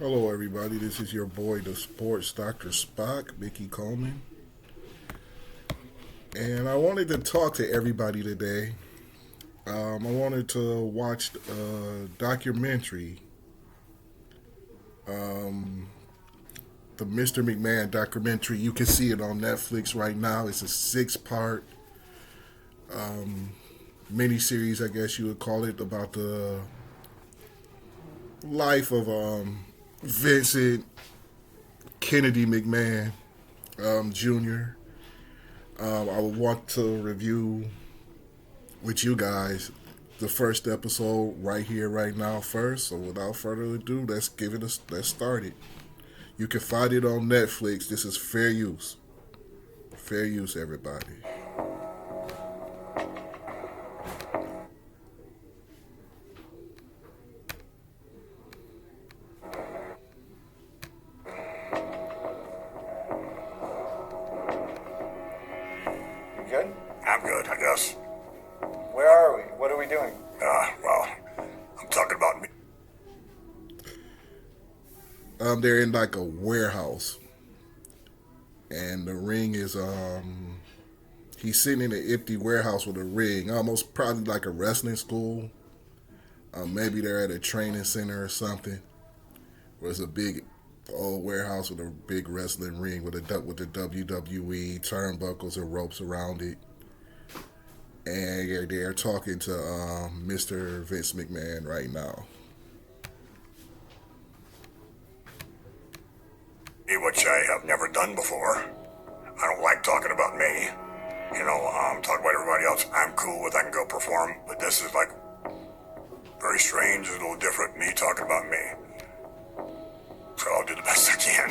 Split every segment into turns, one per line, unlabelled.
Hello, everybody. This is your boy, the Sports Dr. Spock, Mickey Coleman. And I wanted to talk to everybody today. I wanted to watch a documentary, the Mr. McMahon documentary. You can see it on Netflix right now. It's a 6-part miniseries, I guess you would call it, about the life of Vincent Kennedy McMahon Jr. I would want to review with you guys the first episode right here, right now, first. So without further ado, let's start it. You can find it on Netflix. This is fair use. Fair use, everybody.
Good?
I'm good, I guess.
Where are we? What are we doing?
Well, I'm talking about me.
They're in like a warehouse, and the ring is he's sitting in an empty warehouse with a ring, almost probably like a wrestling school. Maybe they're at a training center or something. Where it's a big old warehouse with a big wrestling ring with the WWE turnbuckles and ropes around it. And they're talking to Mr. Vince McMahon right now.
Which I have never done before. I don't like talking about me. Talk about everybody else. I'm cool with I can go perform, but this is like very strange, a little different. Me talking about me. So I'll do the best I can.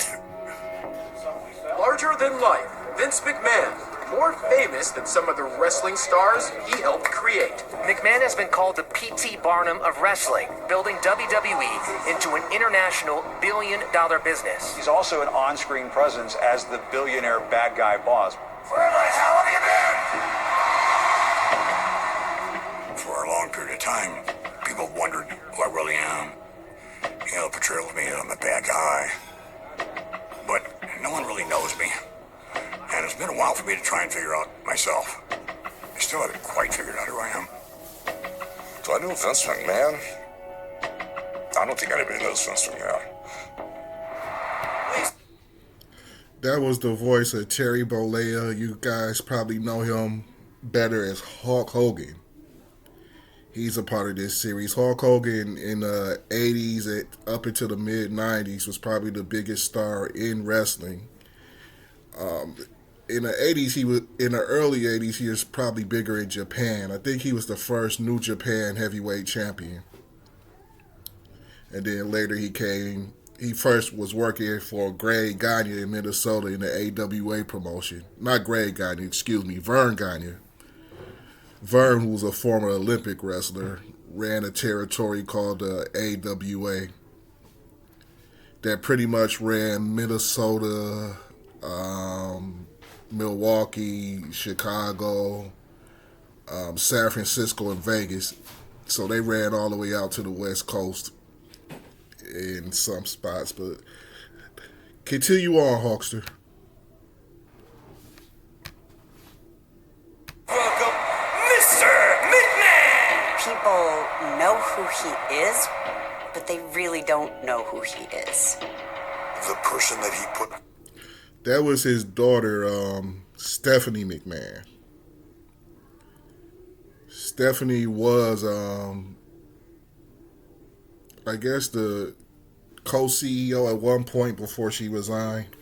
Larger than life, Vince McMahon. More famous than some of the wrestling stars he helped create.
McMahon has been called the P.T. Barnum of wrestling, building WWE into an international billion-dollar business.
He's also an on-screen presence as the billionaire bad guy boss.
Where the hell have you been? For a long period of time, people wondered who I really am. The portrayal of me, I'm a bad guy. But no one really knows me. And it's been a while for me to try and figure out myself. I still haven't quite figured out who I am.
Do I know Vince McMahon? I don't think anybody knows Vince McMahon.
That was the voice of Terry Bollea. You guys probably know him better as Hulk Hogan. He's a part of this series. Hulk Hogan in the 80s up into the mid-90s was probably the biggest star in wrestling. In the early 80s, he was probably bigger in Japan. I think he was the first New Japan heavyweight champion. And then later he first was working for Greg Gagne in Minnesota in the AWA promotion. Not Greg Gagne, Vern Gagne. Vern, who was a former Olympic wrestler, ran a territory called the AWA that pretty much ran Minnesota, Milwaukee, Chicago, San Francisco, and Vegas. So they ran all the way out to the West Coast in some spots. But continue on, Hawkster.
Welcome, Mr. McMahon!
People know who he is, but they really don't know who he is.
The person that he put...
That was his daughter, Stephanie McMahon. Stephanie was, I guess, the co-CEO at one point before she resigned.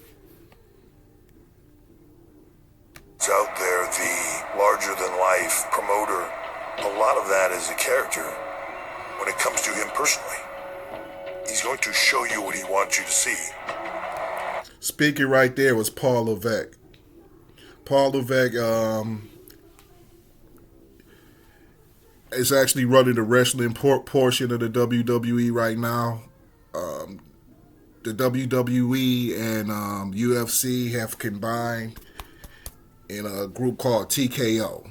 It's out there, the larger-than-life promoter. A lot of that is a character when it comes to him personally. He's going to show you what he wants you to see.
Speaking right there was Paul Levesque. Paul Levesque is actually running the wrestling portion of the WWE right now. The WWE and UFC have combined in a group called TKO.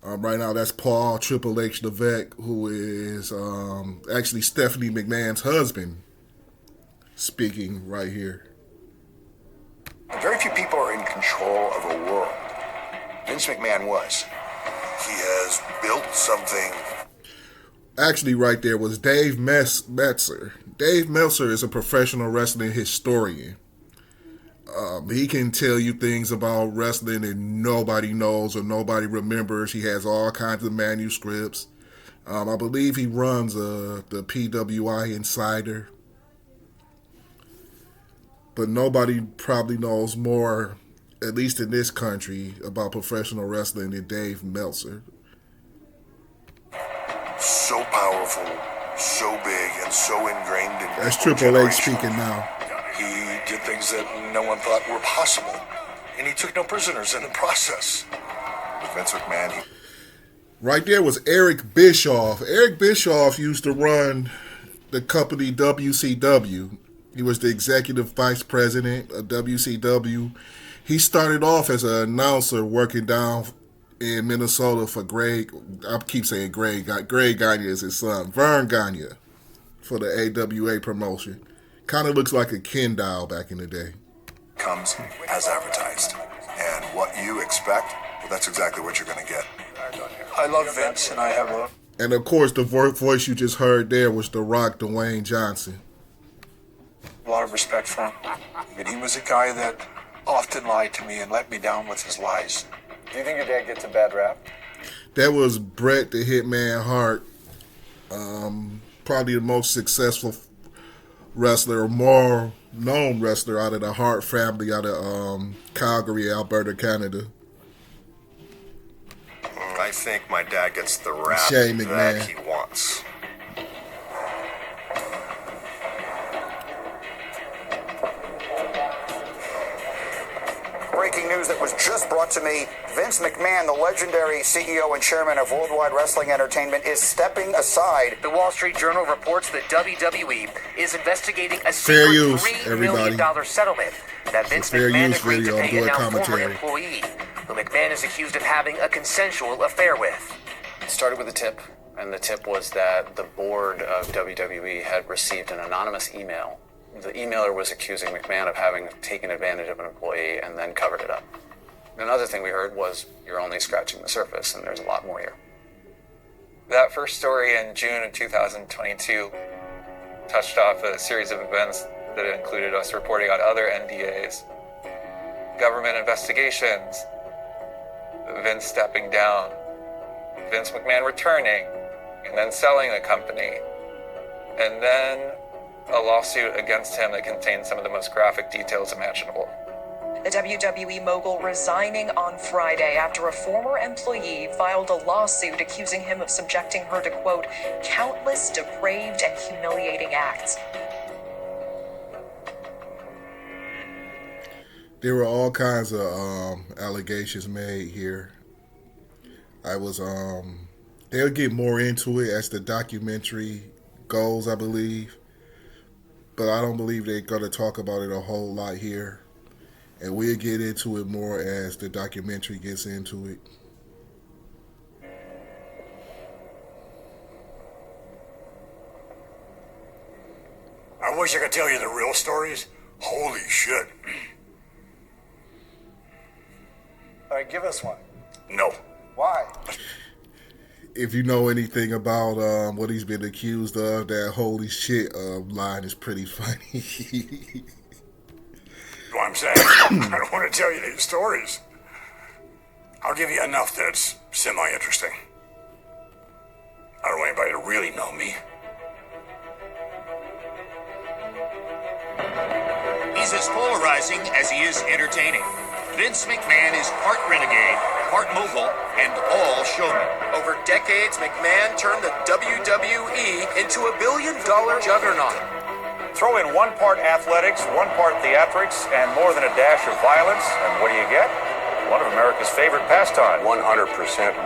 Right now, that's Paul Triple H Levesque, who is actually Stephanie McMahon's husband, speaking right here.
Very few people are in control of a world. Vince McMahon was.
He has built something.
Actually, right there was Dave Meltzer. Dave Meltzer is a professional wrestling historian. He can tell you things about wrestling that nobody knows or nobody remembers. He has all kinds of manuscripts. I believe he runs the PWI Insider. But nobody probably knows more, at least in this country, about professional wrestling than Dave Meltzer.
So powerful, so big, and so ingrained in
That's
people's
Triple H
generation.
speaking now.
He did things that no one thought were possible, and he took no prisoners in the process. With Vince McMahon,
Right there was Eric Bischoff. Eric Bischoff used to run the company WCW. He was the executive vice president of WCW. He started off as an announcer working down in Minnesota for Greg. I keep saying Greg. Greg Gagne is his son. Vern Gagne for the AWA promotion. Kind of looks like a Ken doll back in the day.
comes as advertised. And what you expect, well, that's exactly what you're going to get. I love Vince, and I have a...
And of course, the voice you just heard there was The Rock, Dwayne Johnson.
A lot of respect for him. But he was a guy that often lied to me and let me down with his lies.
Do you think your dad gets a bad rap?
That was Bret the Hitman Hart, probably the most successful wrestler, or more known wrestler out of the Hart family, out of Calgary, Alberta, Canada.
I think my dad gets the rap
Shane McMahon.
that he wants.
Breaking news that was just brought to me. Vince McMahon, the legendary CEO and chairman of Worldwide Wrestling Entertainment, is stepping aside.
The Wall Street Journal reports that WWE is investigating a
Fair
secret
use,
$3 million
everybody.
settlement that Vince
fair
McMahon
use
agreed to
video.
pay
Do
a
a
now former
commentary.
employee, who McMahon is accused of having a consensual affair with.
It started with a tip, and the tip was that the board of WWE had received an anonymous email. The emailer was accusing McMahon of having taken advantage of an employee and then covered it up. Another thing we heard was, you're only scratching the surface, and there's a lot more here.
That first story in June of 2022 touched off a series of events that included us reporting on other NDAs, government investigations, Vince stepping down, Vince McMahon returning, and then selling the company, and then a lawsuit against him that contained some of the most graphic details imaginable.
The WWE mogul resigning on Friday after a former employee filed a lawsuit accusing him of subjecting her to, quote, countless depraved and humiliating acts.
There were all kinds of allegations made here. They'll get more into it as the documentary goes, I believe. But I don't believe they're going to talk about it a whole lot here. And we'll get into it more as the documentary gets into it.
I wish I could tell you the real stories. Holy shit.
All right, give us one.
No.
Why?
If you know anything about what he's been accused of, that holy shit line is pretty funny.
What I'm saying, I don't want to tell you these stories. I'll give you enough that's semi-interesting. I don't want anybody to really know me.
He's as polarizing as he is entertaining. Vince McMahon is part renegade, part mogul, and all showman.
Over decades, McMahon turned the WWE into a billion-dollar juggernaut.
Throw in one part athletics, one part theatrics, and more than a dash of violence, and what do you get? One of America's favorite pastimes.
100%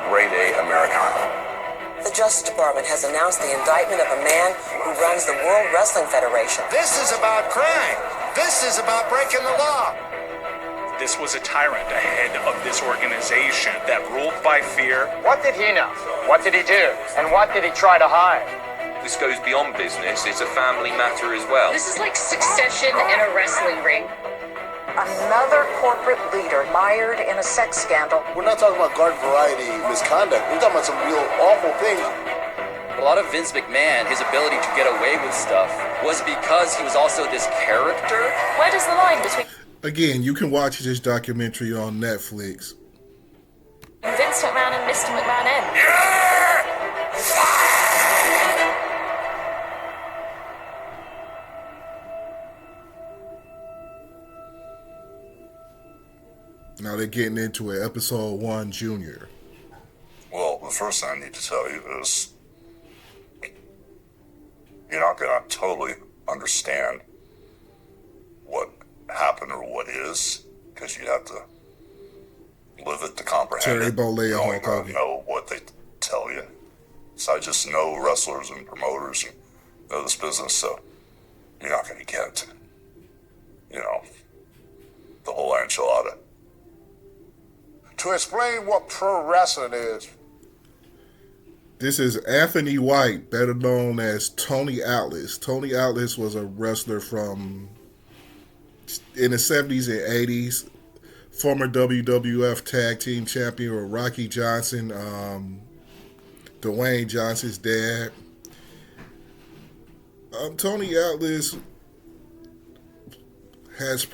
grade A Americana.
The Justice Department has announced the indictment of a man who runs the World Wrestling Federation.
This is about crime. This is about breaking the law.
This was a tyrant, a head of this organization that ruled by fear.
What did he know? What did he do? And what did he try to hide?
This goes beyond business. It's a family matter as well.
This is like Succession in a wrestling ring.
Another corporate leader mired in a sex scandal.
We're not talking about garden variety misconduct. We're talking about some real awful things.
A lot of Vince McMahon, his ability to get away with stuff was because he was also this character.
Where does the line between...
Again, you can watch this documentary on Netflix.
Vince McMahon and Mr. McMahon end?
Now they're getting into it, episode 1, Junior.
Well, the first thing I need to tell you is you're not going to totally understand what happened or what is, because you have to live it to comprehend
Terry
it.
Bollea,
You only
Hulk Hogan.
know what they tell you. So I just know wrestlers and promoters and know this business, so you're not going to get, the whole enchilada.
To explain what pro wrestling is.
This is Anthony White, better known as Tony Atlas. Tony Atlas was a wrestler from in the 70s and 80s, former WWF Tag Team Champion with Rocky Johnson, Dwayne Johnson's dad. Tony Atlas was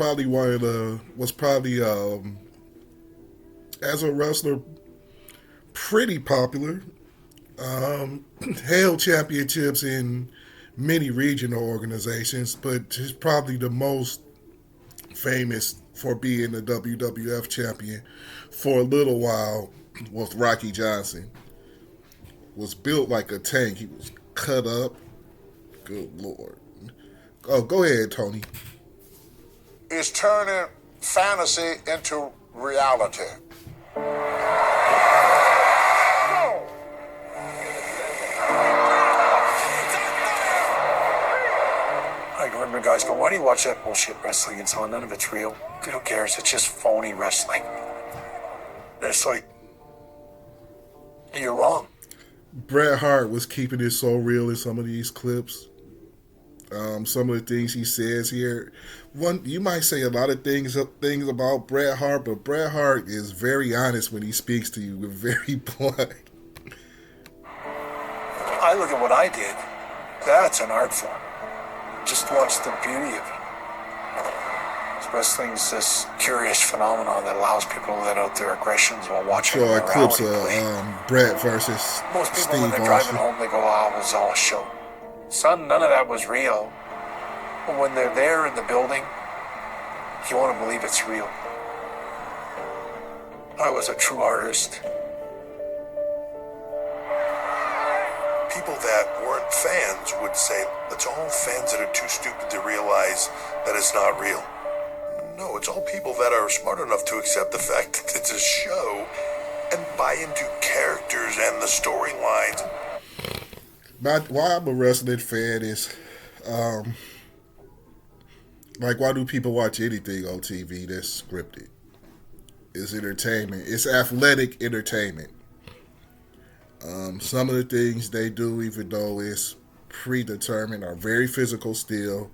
probably as a wrestler pretty popular. Held championships in many regional organizations, but he's probably the most famous for being the WWF champion for a little while with Rocky Johnson. Was built like a tank. He was cut up. Good Lord. Oh, go ahead, Tony.
It's turning fantasy into reality.
I remember guys go, why do you watch that bullshit wrestling? It's on, none of it's real. Who cares? It's just phony wrestling. It's like, you're wrong.
Bret Hart was keeping it so real in some of these clips. Some of the things he says here. One, you might say a lot of things about Bret Hart, but Bret Hart is very honest when he speaks to you. We're very blunt.
I look at what I did. That's an art form. Just watch the beauty of it. Wrestling is this curious phenomenon that allows people to let out their aggressions while watching
Sure,
a
clips
morality
of
play.
Bret versus
Most people,
Steve
when they're driving
Austin.
home, they go, oh, it was all a show. Son, none of that was real. But when they're there in the building, you want to believe it's real. I was a true artist.
People that weren't fans would say, it's all fans that are too stupid to realize that it's not real. No, it's all people that are smart enough to accept the fact that it's a show and buy into characters and the storylines.
Why I'm a wrestling fan is, why do people watch anything on TV that's scripted? It's entertainment. It's athletic entertainment. Some of the things they do, even though it's predetermined, are very physical still,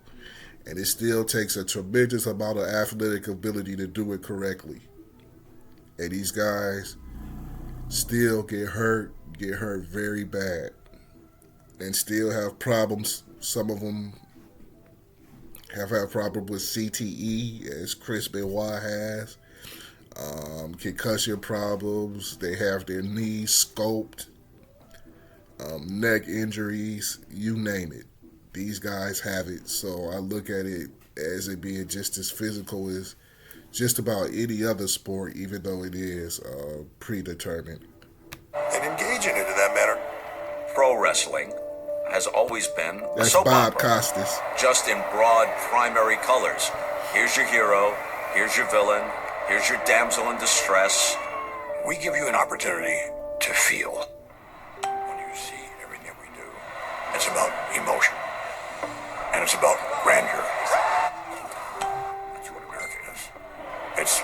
and it still takes a tremendous amount of athletic ability to do it correctly. And these guys still get hurt very bad, and still have problems. Some of them have had problems with CTE, as Chris Benoit has. Concussion problems. They have their knees scoped. Neck injuries, you name it. These guys have it. So I look at it as it being just as physical as just about any other sport, even though it is predetermined.
And engage in it in that manner.
Pro wrestling has always been a
That's
soap
Bob
opera,
Costas.
just in broad primary colors. Here's your hero, here's your villain, here's your damsel in distress.
We give you an opportunity to feel. When you see everything we do, it's about emotion. And it's about grandeur. That's what America is. It's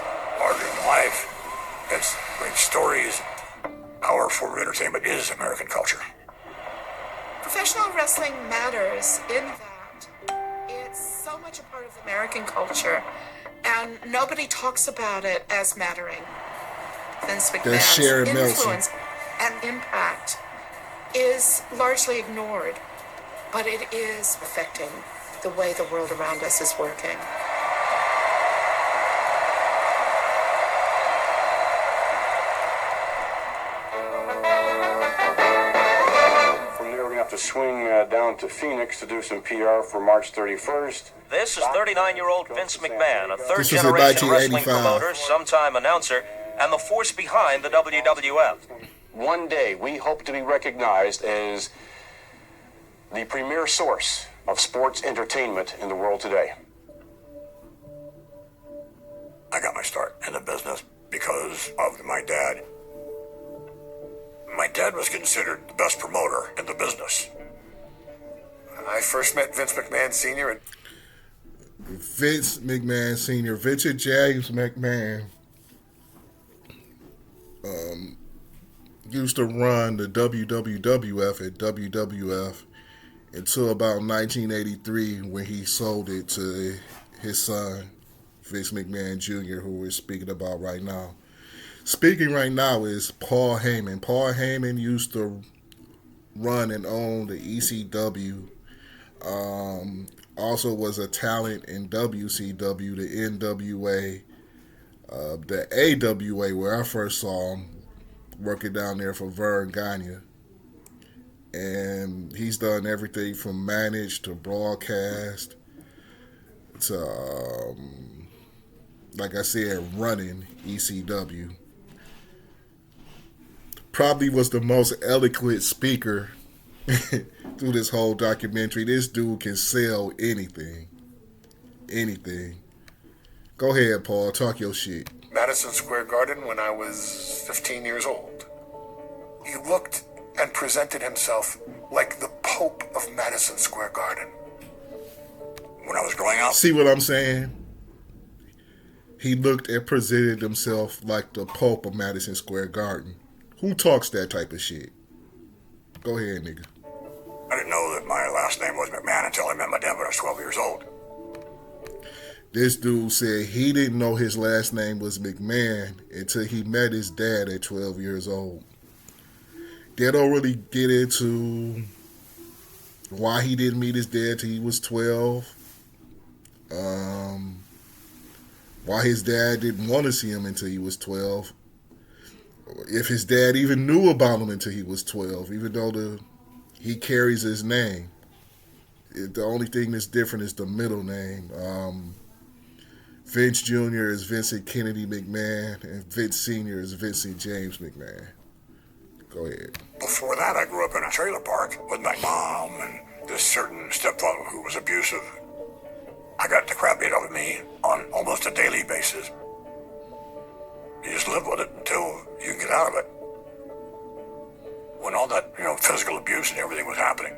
professional wrestling matters in that it's so much a part of American culture, and nobody talks about it as mattering. Vince McMahon's influence and impact is largely ignored, but it is affecting the way the world around us is working.
To swing down to Phoenix to do some PR for March 31st.
This is 39-year-old Vince McMahon, a third-generation wrestling promoter, sometime announcer, and the force behind the WWF.
One day, we hope to be recognized as the premier source of sports entertainment in the world today.
I got my start in the business because of my dad. My dad was considered the best promoter in the business.
I first met Vince McMahon Sr.
Vince McMahon Sr., Richard James McMahon, used to run the WWF at WWF until about 1983 when he sold it to his son, Vince McMahon Jr., who we're speaking about right now. Speaking right now is Paul Heyman. Paul Heyman used to run and own the ECW. Also was a talent in WCW, the NWA, the AWA, where I first saw him working down there for Vern Gagne. And he's done everything from manage to broadcast to, like I said, running ECW. Probably was the most eloquent speaker through this whole documentary. This dude can sell anything. Anything. Go ahead, Paul. Talk your shit.
Madison Square Garden when I was 15 years old. He looked and presented himself like the Pope of Madison Square Garden.
When I was growing up.
See what I'm saying? He looked and presented himself like the Pope of Madison Square Garden. Who talks that type of shit? Go ahead, nigga.
I didn't know that my last name was McMahon until I met my dad when I was 12 years old.
This dude said he didn't know his last name was McMahon until he met his dad at 12 years old. They don't really get into why he didn't meet his dad till he was 12. Why his dad didn't want to see him until he was 12. If his dad even knew about him until he was 12, even though he carries his name. The only thing that's different is the middle name. Vince Jr. is Vincent Kennedy McMahon, and Vince Sr. is Vincent James McMahon. Go ahead.
Before that, I grew up in a trailer park with my mom and this certain stepfather who was abusive. I got the crap beat out of me on almost a daily basis. You just live with it until you get out of it. When all that, physical abuse and everything was happening,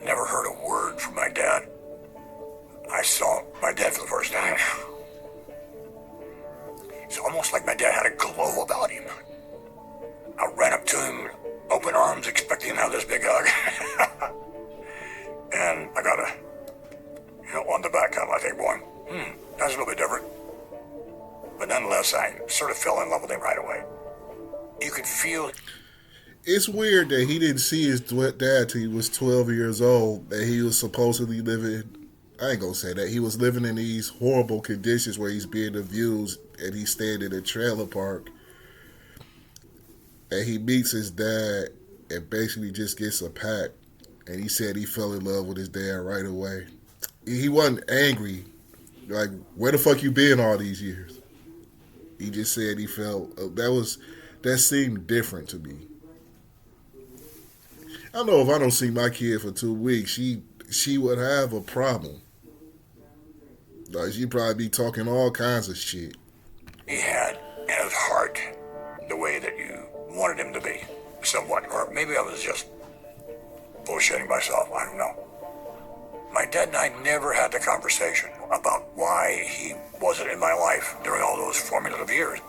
never heard a word from my dad. I saw my dad for the first time. It's almost like my dad had a glow about him. I ran up to him, open arms, expecting to have this big hug. And I got on the back kind of like, boy, that's a little bit different. But nonetheless, I sort of fell in love with him right away. You could feel.
It's weird that he didn't see his dad till he was 12 years old, that he was supposedly living, I ain't gonna say that, he was living in these horrible conditions where he's being abused and he's staying in a trailer park. And he meets his dad and basically just gets a pat. And he said he fell in love with his dad right away. He wasn't angry. Like, where the fuck you been all these years? He just said he felt, that seemed different to me. I know if I don't see my kid for 2 weeks, she would have a problem. Like, she'd probably be talking all kinds of shit.
He had in his heart the way that you wanted him to be, somewhat. Or maybe I was just bullshitting myself. I don't know. My dad and I never had the conversation about why he wasn't in my life during all those formative years.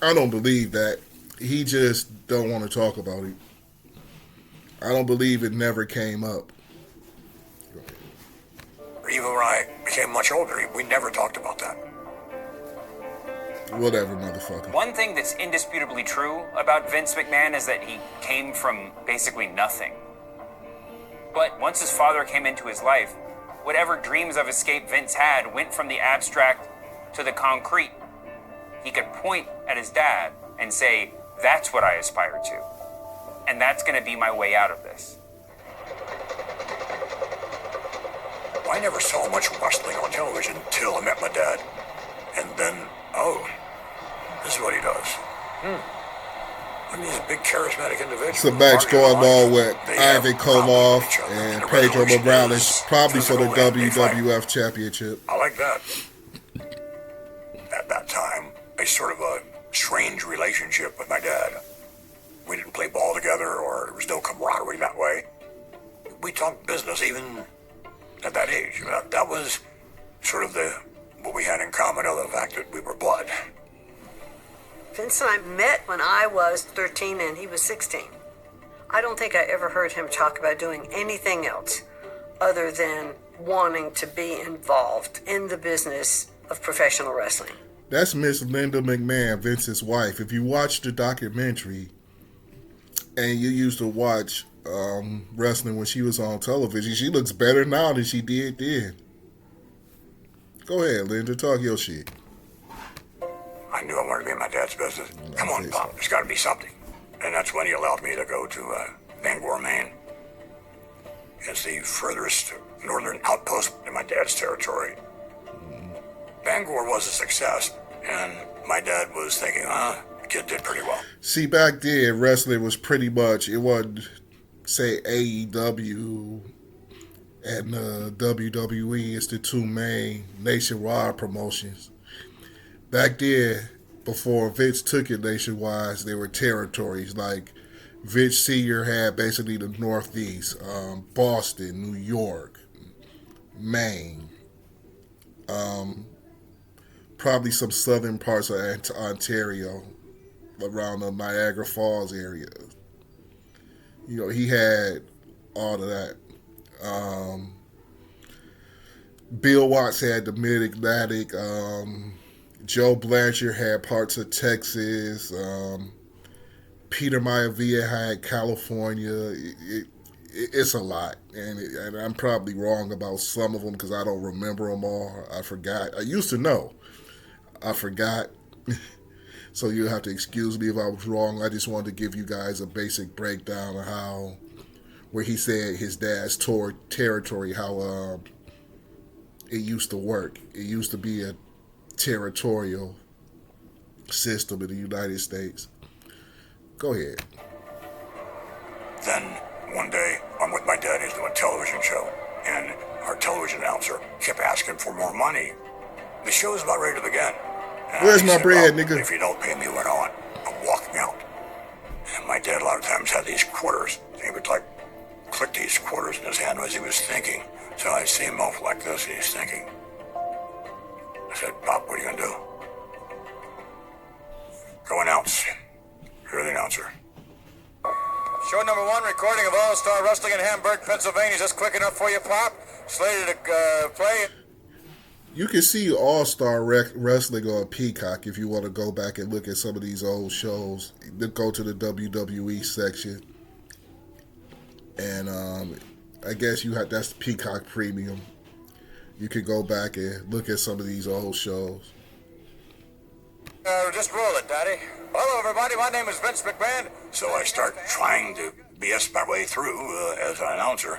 I don't believe that. He just don't want to talk about it. I don't believe it never came up.
Even when I became much older, we never talked about that.
Whatever, motherfucker.
One thing that's indisputably true about Vince McMahon is that he came from basically nothing. But once his father came into his life, whatever dreams of escape Vince had went from the abstract to the concrete. He could point at his dad and say, that's what I aspire to. And that's going to be my way out of this.
I never saw much wrestling on television until I met my dad. And then, oh, this is what he does. I mean, he's a big charismatic individual.
It's a match going on with Ivan Koloff and Pedro Morales, probably for the WWF Championship.
I like that. At that time, a sort of a strange relationship with my dad. We didn't play ball together, or there was no camaraderie that way. We talked business even at that age. That was sort of what we had in common, other than the fact that we were blood.
Vince and I met when I was 13 and he was 16. I don't think I ever heard him talk about doing anything else other than wanting to be involved in the business of professional wrestling.
That's Miss Linda McMahon, Vince's wife. If you watch the documentary and you used to watch wrestling when she was on television, she looks better now than she did then. Go ahead, Linda, talk your shit.
I knew I wanted to be in my dad's business. Come on, Pop, there's got to be something. And that's when he allowed me to go to Bangor, Maine. It's the furthest northern outpost in my dad's territory. Bangor was a success, and my dad was thinking, the kid did pretty well.
See, back then, wrestling was pretty much, it wasn't, say, AEW and WWE. It's the two main nationwide promotions. Back then, before Vince took it nationwide, there were territories. Like, Vince Sr. had basically the Northeast, Boston, New York, Maine, probably some southern parts of Ontario, around the Niagara Falls area. You know, he had all of that. Bill Watts had the Mid-Atlantic. Joe Blanchard had parts of Texas. Peter Maivia had California. It's a lot, and I'm probably wrong about some of them because I don't remember them all. I forgot. I used to know. I forgot. So you'll have to excuse me if I was wrong. I just wanted to give you guys a basic breakdown of how, where he said his dad's territory, how it used to work. It used to be a territorial system in the United States. Go ahead.
Then one day I'm with my dad, he's doing a television show, and our television announcer kept asking for more money. The show's about ready to begin. And
where's my bread, nigga?
If you don't pay me what I want, I'm walking out. And my dad a lot of times had these quarters. He would like click these quarters in his hand as he was thinking. So I see him off like this, and he's thinking. I said, Pop, what are you going to do? Go announce. You're the announcer.
Show number 1, recording of All-Star Wrestling in Hamburg, Pennsylvania. Is this quick enough for you, Pop? Slated to play.
You can see All-Star Wrestling on Peacock if you want to go back and look at some of these old shows. Go to the WWE section. And I guess that's Peacock Premium. You can go back and look at some of these old shows.
Just roll it, Daddy. Hello, everybody. My name is Vince McMahon.
So I start trying to BS my way through as an announcer.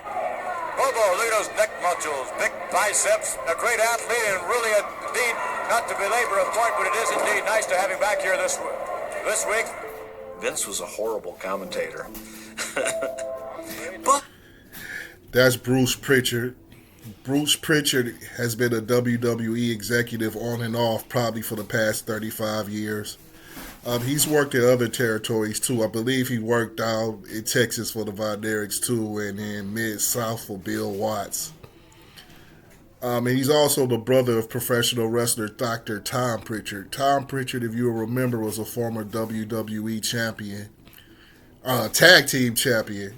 Bobo, look at those neck muscles, big biceps, a great athlete, and really, indeed, not to belabor a point, but it is indeed nice to have him back here this week.
Vince was a horrible commentator.
That's Bruce Pritchard. Bruce Pritchard has been a WWE executive on and off probably for the past 35 years. He's worked in other territories too. I believe he worked out in Texas for the Von Erichs too, and in Mid-South for Bill Watts. And he's also the brother of professional wrestler Dr. Tom Pritchard. Tom Pritchard, if you remember, was a former WWE champion, tag team champion.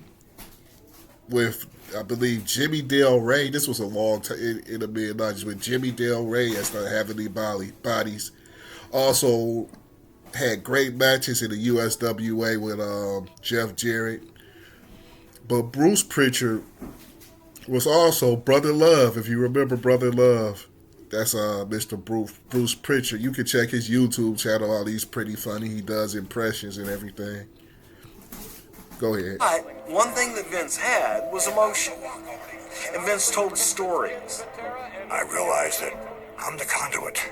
with, I believe, Jimmy Del Rey. This was a long time in the mid-90s with Jimmy Del Rey as the Heavenly Bodies. Also had great matches in the USWA with Jeff Jarrett. But Bruce Pritchard was also Brother Love, if you remember Brother Love. That's Mr. Bruce Pritchard. You can check his YouTube channel out. He's pretty funny. He does impressions and everything. Go ahead.
One thing that Vince had was emotion. And Vince told stories.
I realized that I'm the conduit.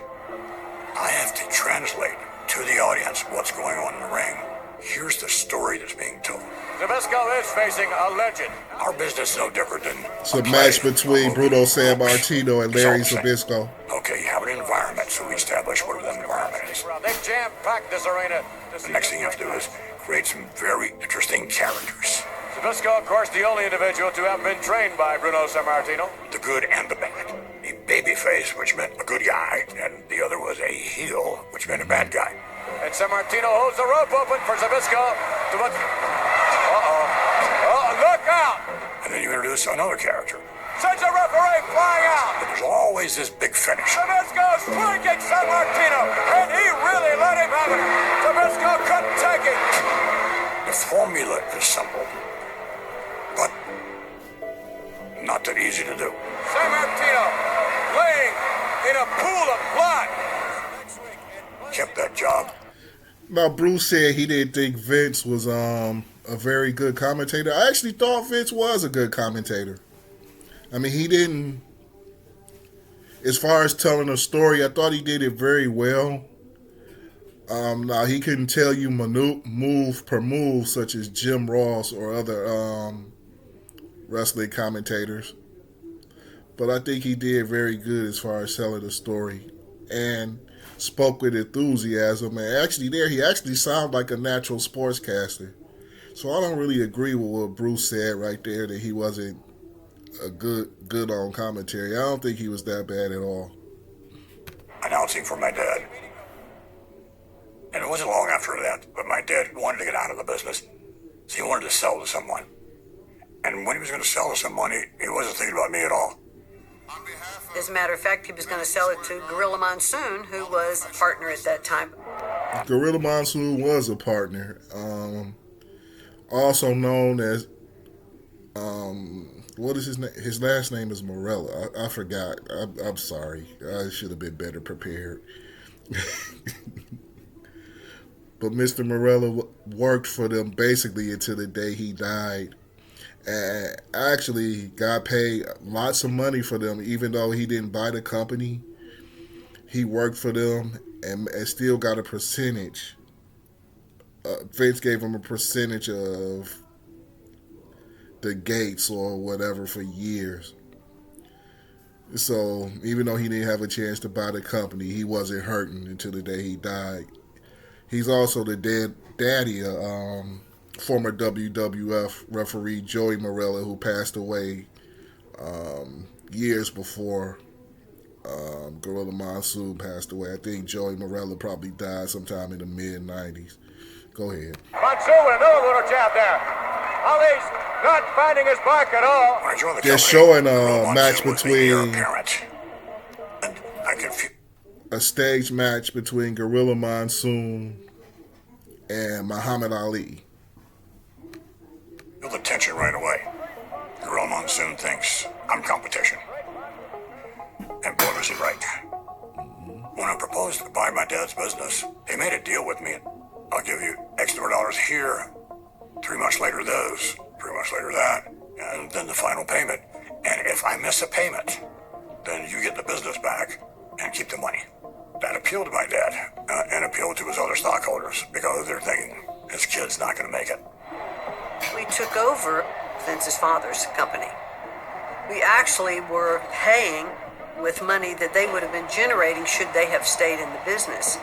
I have to translate to the audience what's going on in the ring. Here's the story that's being told.
Zbyszko is facing a legend.
Our business is no different than...
It's a match between Bruno Sammartino and Larry Zbyszko.
Okay, you have an environment, so we establish what that environment is.
They've jam-packed this arena.
The next thing you have to do is create some very interesting characters.
Zbyszko, of course, the only individual to have been trained by Bruno Sammartino.
The good and the bad. A babyface, which meant a good guy, and the other was a heel, which meant a bad guy.
And Sammartino holds the rope open for Zbyszko to look... Uh-oh, look out!
And then you introduce another character.
Sends a referee flying out!
But there's always this big finish.
Zbyszko's swinging Sammartino, and he really let him have it. Zbyszko couldn't take it.
The formula is simple, but not that easy to do.
Sammartino laying in a pool of blood.
Kept that job.
Now, Bruce said he didn't think Vince was a very good commentator. I actually thought Vince was a good commentator. I mean, he didn't... As far as telling a story, I thought he did it very well. Now, he couldn't tell you move per move, such as Jim Ross or other wrestling commentators. But I think he did very good as far as telling a story. And spoke with enthusiasm. And actually he actually sounded like a natural sportscaster. So I don't really agree with what Bruce said right there, that he wasn't a good on commentary. I don't think he was that bad at all.
Announcing for my dad. And it wasn't long after that, but my dad wanted to get out of the business. So he wanted to sell to someone. And when he was going to sell to someone, he wasn't thinking about me at all.
As a matter of fact, he was going to sell it to Gorilla Monsoon, who was a partner at that time.
Gorilla Monsoon was a partner. Also known as, what is his name? His last name is Morella. I forgot. I'm sorry. I should have been better prepared. But Mr. Morella worked for them basically until the day he died. And actually got paid lots of money for them, even though he didn't buy the company. He worked for them and still got a percentage. Vince gave him a percentage of the gates or whatever for years. So even though he didn't have a chance to buy the company, he wasn't hurting until the day he died. He's also the daddy of former WWF referee Joey Morella, who passed away years before Gorilla Monsoon passed away. I think Joey Morella probably died sometime in the mid-90s. Go ahead.
Monsoon with another little jab there. Ali's not finding his back at all.
They're showing a match between a stage match between Gorilla Monsoon and Muhammad Ali.
Feel the tension right away. Gorilla Monsoon thinks I'm competition. And boy, was he right. When I proposed to buy my dad's business, he made a deal with me. I'll give you X number of dollars here, 3 months later those, 3 months later that, and then the final payment. And if I miss a payment, then you get the business back and keep the money. That appealed to my dad and appealed to his other stockholders because they're thinking his kid's not going to make it.
We took over Vince's father's company. We actually were paying with money that they would have been generating should they have stayed in the business.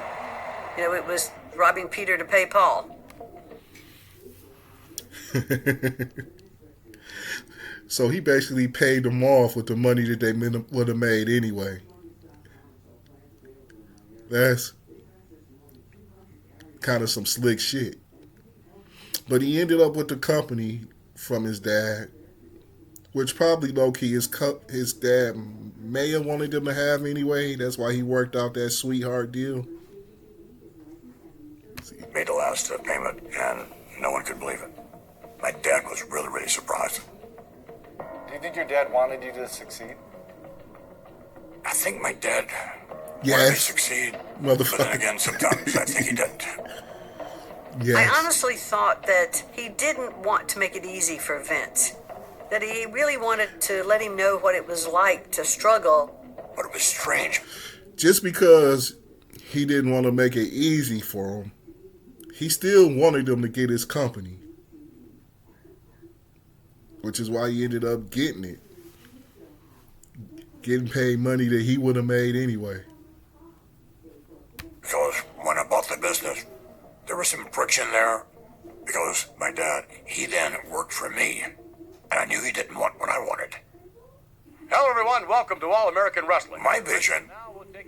You know, it was robbing Peter to pay Paul.
So he basically paid them off with the money that they would have made anyway. That's kind of some slick shit. But he ended up with the company from his dad. which probably low-key his dad may have wanted him to have anyway. That's why he worked out that sweetheart deal.
He made the last payment, and no one could believe it. My dad was really, really surprised.
Do you think your dad wanted you to succeed?
I think my dad wanted me to succeed, but then again, sometimes I think he didn't.
Yes.
I honestly thought that he didn't want to make it easy for Vince. That he really wanted to let him know what it was like to struggle.
But it was strange.
Just because he didn't want to make it easy for him, he still wanted him to get his company. Which is why he ended up getting it. Getting paid money that he would have made anyway.
Because when I bought the business, there was some friction there. Because my dad, he then worked for me. And I knew he didn't want what I wanted.
Hello, everyone. Welcome to All American Wrestling.
My vision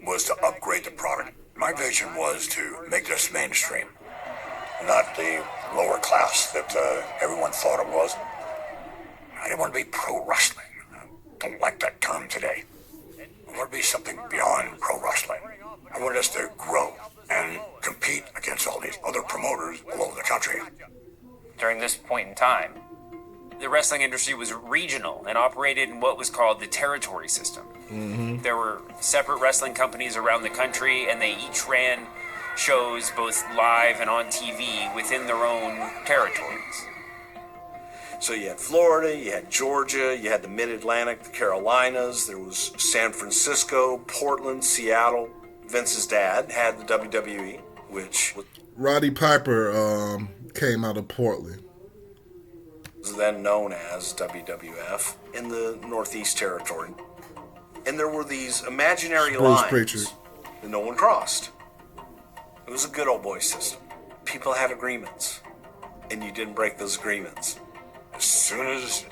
was to upgrade the product. My vision was to make this mainstream. Not the lower class that everyone thought it was. I didn't want to be pro wrestling. I don't like that term today. I want to be something beyond pro wrestling. I wanted us to grow and compete against all these other promoters all over the country.
During this point in time, the wrestling industry was regional and operated in what was called the territory system.
Mm-hmm.
There were separate wrestling companies around the country, and they each ran shows both live and on TV within their own territories.
So you had Florida, you had Georgia, you had the Mid-Atlantic, the Carolinas, there was San Francisco, Portland, Seattle. Vince's dad had the WWE, which
Roddy Piper came out of Portland.
Was then known as WWF in the Northeast Territory. And there were these imaginary lines that no one crossed. It was a good old boy system. People had agreements, and you didn't break those agreements.
As soon as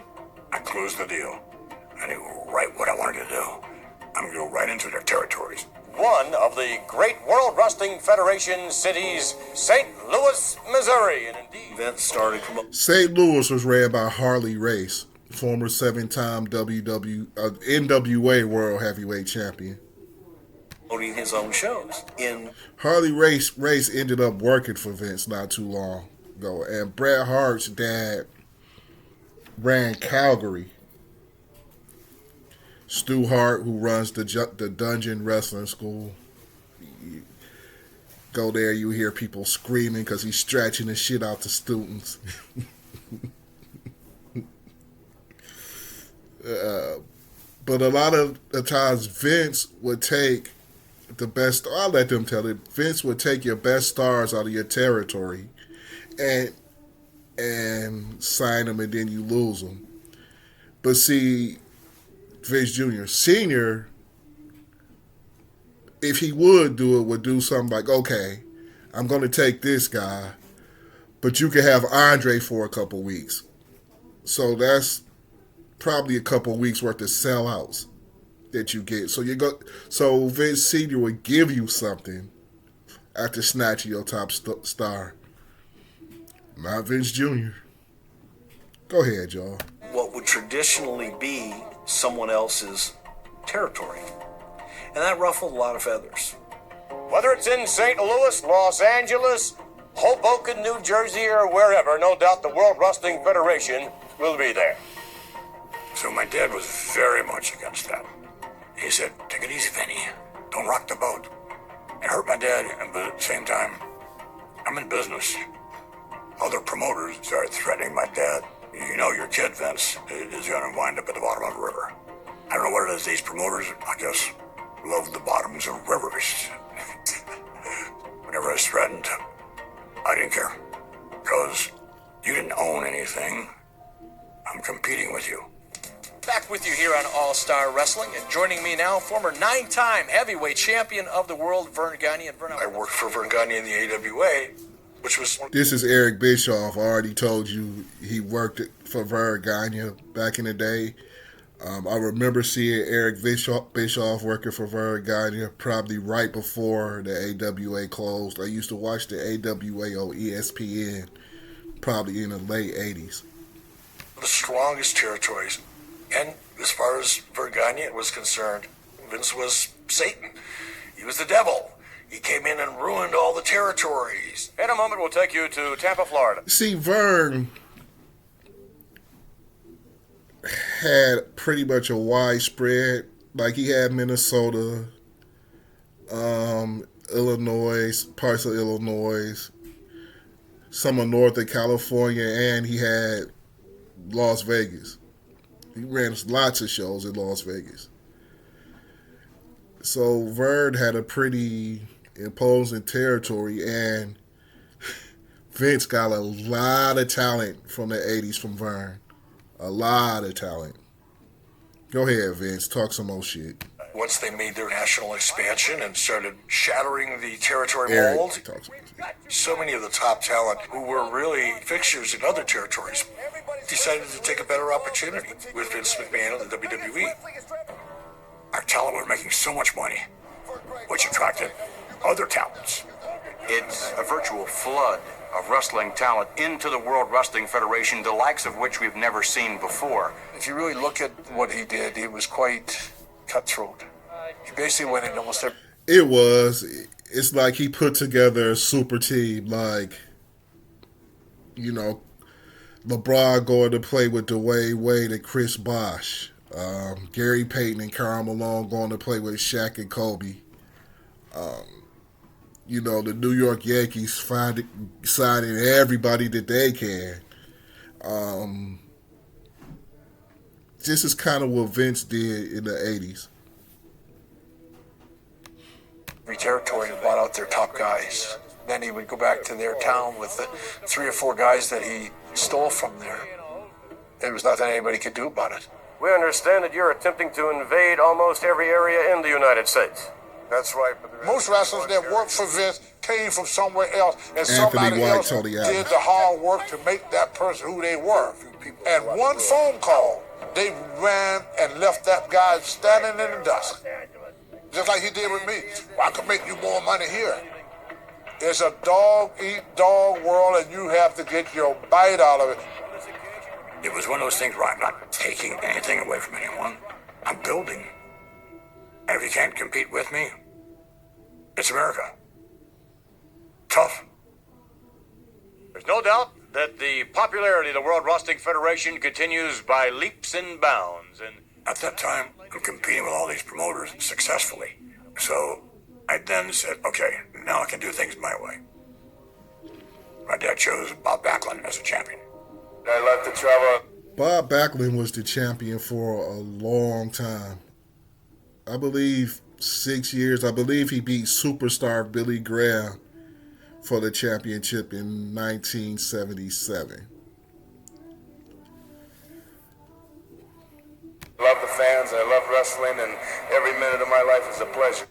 I closed the deal, I knew right what I wanted to do. I'm going to go right into their territories.
One of the great World Wrestling Federation cities, St. Louis, Missouri. And indeed,
Vince started
St. Louis was ran by Harley Race, former 7-time NWA World Heavyweight Champion.
Promoting his own shows.
Harley Race ended up working for Vince not too long ago, and Bret Hart's dad ran Calgary. Stu Hart, who runs the Dungeon Wrestling School. You go there, you hear people screaming because he's stretching the shit out to students. But a lot of the times, Vince would take the best. I'll let them tell it. Vince would take your best stars out of your territory, and sign them, and then you lose them. But see, Vince Jr. Sr., if he would do it, would do something like, okay, I'm going to take this guy, but you can have Andre for a couple weeks. So that's probably a couple weeks worth of sellouts that you get. So Vince Sr. would give you something after snatching your top star. Not Vince Jr. Go ahead, y'all.
What would traditionally be someone else's territory. And that ruffled a lot of feathers.
whether it's in St. Louis, Los Angeles, Hoboken, New Jersey, or wherever, no doubt the World Wrestling Federation will be there.
So my dad was very much against that. He said, take it easy, Vinny. Don't rock the boat. It hurt my dad, but at the same time, I'm in business. Other promoters started threatening my dad. You know your kid, Vince, is going to wind up at the bottom of a river. I don't know what it is, these promoters, I guess, love the bottoms of rivers. Whenever I was threatened, I didn't care. Because you didn't own anything. I'm competing with you.
Back with you here on All-Star Wrestling, and joining me now, former 9-time heavyweight champion of the world, Vern Gagne. And Vern,
I worked for Vern Gagne in the AWA, which was...
This is Eric Bischoff. I already told you he worked for Vern Gagne back in the day. I remember seeing Eric Bischoff working for Vern Gagne probably right before the AWA closed. I used to watch the AWA on ESPN probably in the late 80s.
The strongest territories And as far as Vergagne was concerned, Vince was Satan. He was the devil. He came in and ruined all the territories.
In a moment, we'll take you to Tampa, Florida.
See, Vern had pretty much a widespread, like he had Minnesota, Illinois, parts of Illinois, some of Northern California, and he had Las Vegas. He ran lots of shows in Las Vegas. So Vern had a pretty imposing territory, and Vince got a lot of talent from the 80s from Vern. A lot of talent. Go ahead, Vince. Talk some more shit.
Once they made their national expansion and started shattering the territory
Eric,
mold, so many of the top talent who were really fixtures in other territories decided to take a better opportunity with Vince McMahon and the WWE.
Our talent was making so much money, which attracted other talents. It's a virtual flood of wrestling talent into the World Wrestling Federation, the likes of which we've never seen before.
If you really look at what he did, he was quite cutthroat. He basically went in almost every...
It's like he put together a super team, like, you know, LeBron going to play with Dwayne Wade and Chris Bosh. Gary Payton and Karl Malone going to play with Shaq and Kobe. You know, the New York Yankees signing everybody that they can. This is kind of what Vince did in the 80s.
Every territory and bought out their top guys. Then he would go back to their town with the 3 or 4 guys that he stole from there. There was nothing anybody could do about it.
We understand that you're attempting to invade almost every area in the United States. That's right.
Most wrestlers that worked for Vince came from somewhere else, and
Anthony
somebody
White,
else
Tony
did
Allen.
the hard work to make that person who they were. And one phone call, they ran and left that guy standing in the dust. Just like he did with me. Well, I could make you more money here. It's a dog-eat-dog world, and you have to get your bite out of it.
It was one of those things where I'm not taking anything away from anyone. I'm building. And if you can't compete with me, it's America. Tough.
There's no doubt that the popularity of the World Wrestling Federation continues by leaps and bounds. And
at that time, I'm competing with all these promoters successfully. So I then said, okay, now I can do things my way. My dad chose Bob Backlund as a champion.
I left to travel.
Bob Backlund was the champion for a long time. I believe 6 years. I believe he beat superstar Billy Graham for the championship in 1977.
Love the fans. I love wrestling, and every minute of my life is a pleasure.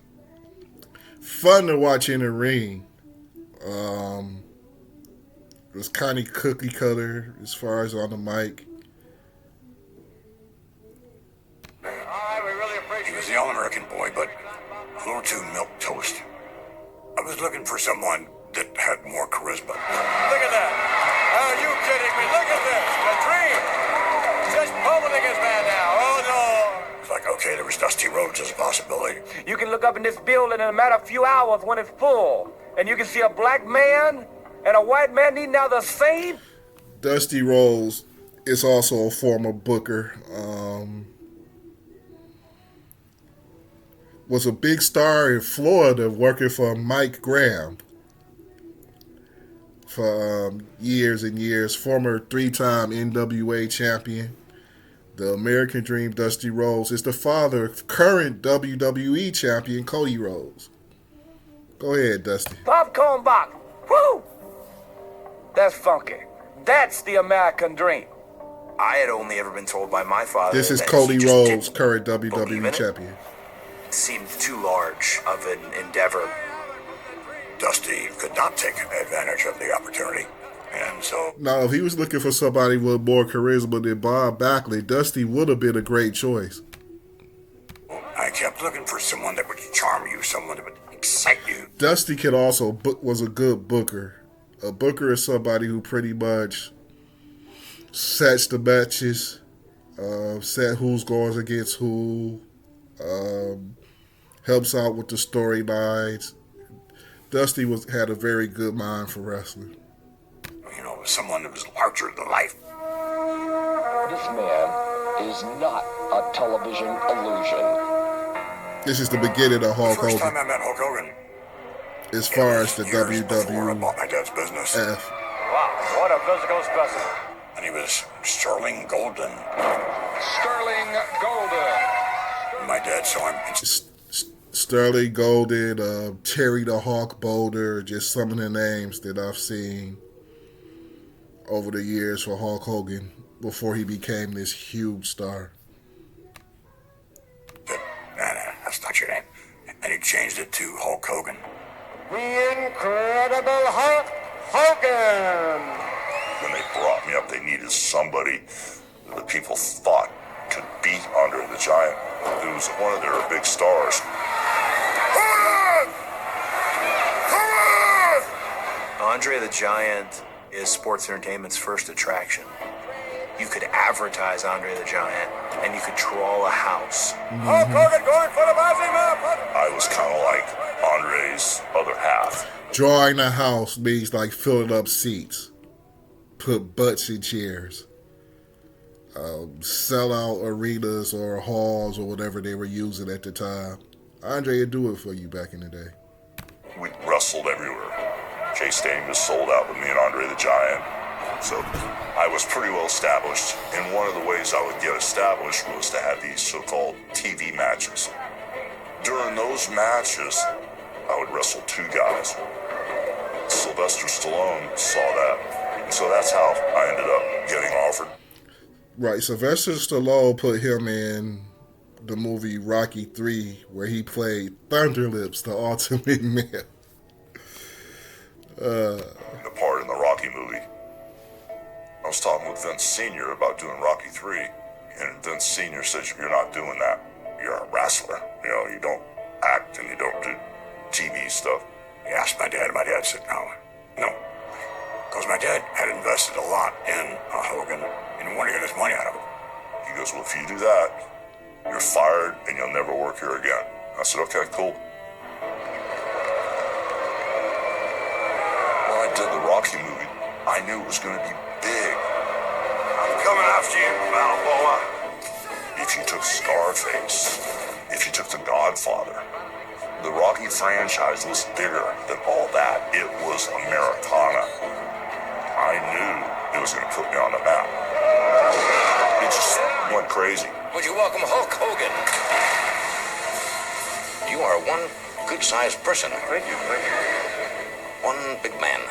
Fun to watch in the ring. It was kind of cookie cutter as far as on the mic.
He was the all-American boy, but a little too milquetoast. I was looking for someone that had more charisma.
Look at that. Are you kidding me? Look at this. The dream. Just pummeling his man now. Oh, no.
It's like, okay, there was Dusty Rhodes as a possibility.
You can look up in this building in a matter of few hours when it's full, and you can see a black man and a white man needing now the same.
Dusty Rhodes is also a former booker. Was a big star in Florida working for Mike Graham for years and years. Former 3-time NWA champion. The American Dream, Dusty Rhodes, is the father of current WWE champion Cody Rhodes. Go ahead, Dusty.
Popcorn box. Woo! That's funky. That's the American dream.
I had only ever been told by my father.
This is
that
Cody
he just
Rhodes,
didn't
current
believe in
WWE
it.
champion.
It seemed too large of an endeavor.
Dusty could not take advantage of the opportunity. And so...
Now, if he was looking for somebody with more charisma than Bob Backlund, Dusty would have been a great choice.
I kept looking for someone that would charm you, someone that would excite you.
Dusty could also was a good booker. A booker is somebody who pretty much sets the matches set who's goes against who, helps out with the storylines. Dusty had a very good mind for wrestling.
You know, someone that was larger than life.
This man is not a television illusion.
This is the beginning of Hulk Hogan.
The first time I met Hulk Hogan.
As far as the
WWF. I bought my dad's business.
Wow, what a physical specimen.
And he was Sterling Golden.
Sterling Golden.
My dad saw him.
Sterling Golden, Terry the Hawk Boulder, just some of the names that I've seen over the years for Hulk Hogan before he became this huge star.
No, that's not your name. And he changed it to Hulk Hogan.
The Incredible Hulk Hogan.
When they brought me up, they needed somebody that the people thought could beat Andre the Giant. It was one of their big stars.
Andre the Giant is sports entertainment's first attraction. You could advertise Andre the Giant, and you could draw a house.
Hulk Hogan going for the bossy.
I was kind of like Andre's other half.
Drawing a house means like filling up seats, put butts in chairs, sell out arenas or halls or whatever they were using at the time. Andre would do it for you back in the day.
We wrestled everywhere. Jay Stadium was sold out with me and Andre the Giant. So I was pretty well established. And one of the ways I would get established was to have these so-called TV matches. During those matches, I would wrestle two guys. Sylvester Stallone saw that. And so that's how I ended up getting offered.
Right, Sylvester Stallone put him in the movie Rocky III, where he played Thunderlips, the Ultimate Man.
The part in the Rocky movie. I was talking with Vince Sr. about doing Rocky III, and Vince Sr. says, "You're not doing that. You're a wrestler. You know, you don't act and you don't do TV stuff."
He asked my dad, and my dad said, no. Because my dad had invested a lot in Hogan and wanted to get his money out of him.
He goes, "Well, if you do that, you're fired and you'll never work here again." I said, "Okay, cool." When I did the Rocky movie, I knew it was going to be big.
I'm coming after you, Balboa.
If you took Scarface, if you took The Godfather, the Rocky franchise was bigger than all that. It was Americana. I knew it was going to put me on the map. It just went crazy.
Would you welcome Hulk Hogan? You are one good-sized person.
Thank you.
One big man.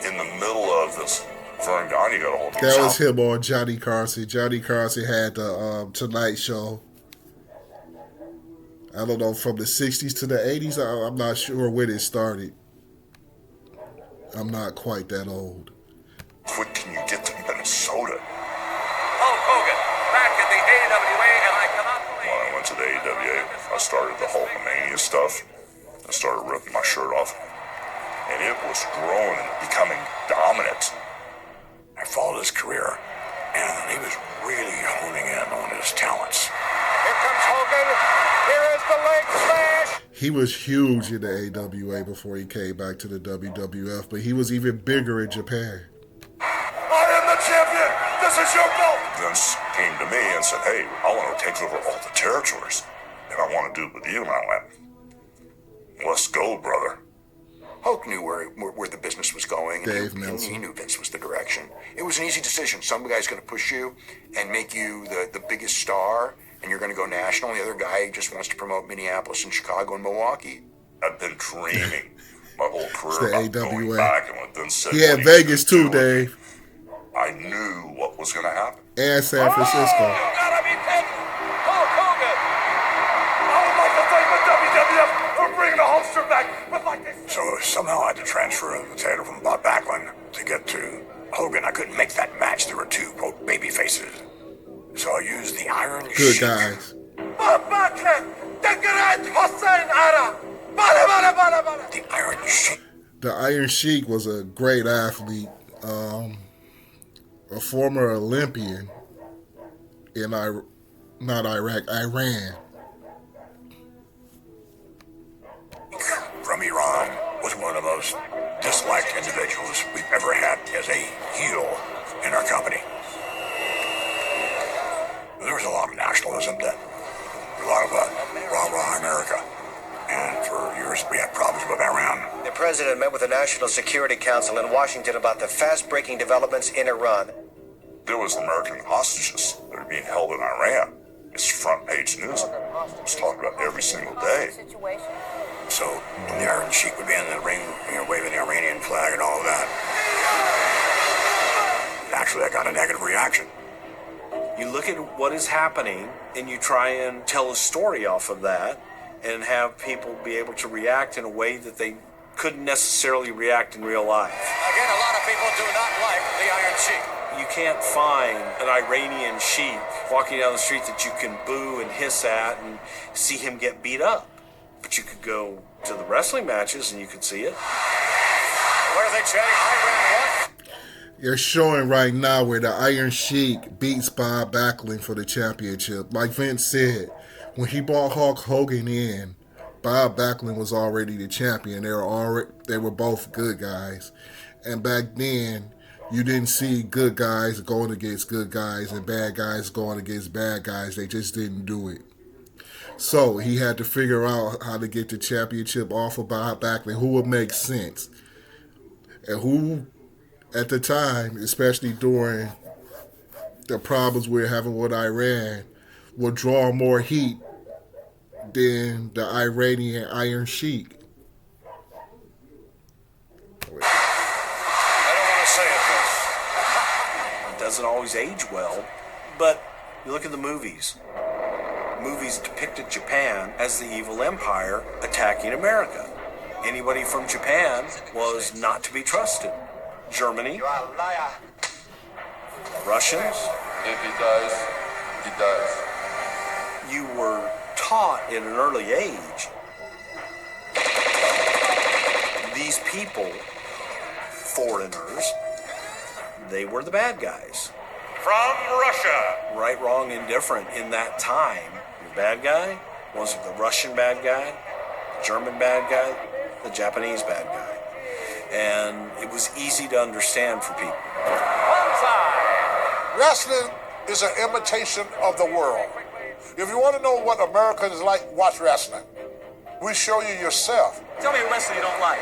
In the middle of this, Vern Gagne got a hold of
That was him on Johnny Carson. Johnny Carson had the Tonight Show. I don't know, from the 60s to the 80s. I'm not sure when it started. I'm not quite that old.
Quick, can you get to Minnesota?
Hulk Hogan, back in the AWA, and I cannot believe.
When I went to the AWA, I started the Hulkamania stuff. I started ripping my shirt off. And it was growing and becoming dominant.
I followed his career, and he was really honing in on his talents.
Here comes Hogan. Here is the leg smash.
He was huge in the AWA before he came back to the WWF, but he was even bigger in Japan.
I am the champion. This is your belt.
Vince came to me and said, "Hey, I want to take over all the territories, and I want to do it with you." And I went, "Let's go, brother."
Hulk knew where the business was going.
Dave
and
Meltzer.
He knew Vince was the direction. It was an easy decision. Some guy's going to push you and make you the biggest star, and you're going to go national. The other guy just wants to promote Minneapolis and Chicago and Milwaukee.
I've been dreaming my whole career
It's
about
the
going
AWA.
back, and when Vince said
He had
what
Vegas
was gonna
too,
do,
Dave.
I knew what was going to happen.
And San Francisco.
You gotta be kidding. Hulk Hogan. I would like to thank the WWF for bringing the Hulkster back with like this.
So somehow I had to transfer the title from Bob Backlund to get to Hogan. I couldn't make that match. There were two, quote, baby faces. So I used the Iron
Good
Sheik.
guys.
Bob Backlund. The great Hussein Ara. Bala, bala, bala, bala.
The Iron Sheik.
The Iron Sheik was a great athlete, a former Olympian in not Iraq, Iran.
From Iran was one of the most disliked individuals we've ever had as a heel in our company. There was a lot of nationalism then, a lot of rah-rah America, and for years we had problems with Iran.
The president met with the National Security Council in Washington about the fast-breaking developments in Iran.
There was American hostages that were being held in Iran. It's front-page news. It's talked about every single day.
So when the Iron Sheik would be in the ring, waving the Iranian flag and all of that, actually I got a negative reaction.
You look at what is happening and you try and tell a story off of that and have people be able to react in a way that they couldn't necessarily react in real life.
Again, a lot of people do not like the Iron Sheik.
You can't find an Iranian sheik walking down the street that you can boo and hiss at and see him get beat up. But you could go to the wrestling matches and you could see it.
What are they chanting? Iran what?
You're showing right now where the Iron Sheik beats Bob Backlund for the championship. Like Vince said, when he brought Hulk Hogan in, Bob Backlund was already the champion. They were both good guys. And back then, you didn't see good guys going against good guys and bad guys going against bad guys. They just didn't do it. So he had to figure out how to get the championship off of Bob Backlund, who would make sense. And who, at the time, especially during the problems we were having with Iran, would draw more heat than the Iranian Iron Sheik.
Doesn't always age well, but you look at the movies. Movies depicted Japan as the evil empire attacking America. Anybody from Japan was not to be trusted. Germany,
You are a liar.
Russians.
If he does, he does.
You were taught at an early age. These people, foreigners, they were the bad guys.
From Russia.
Right, wrong, indifferent. In that time, your bad guy was the Russian bad guy, the German bad guy, the Japanese bad guy. And it was easy to understand for people.
Wrestling is an imitation of the world. If you want to know what America is like, watch wrestling. We show you yourself.
Tell me a wrestler you don't like.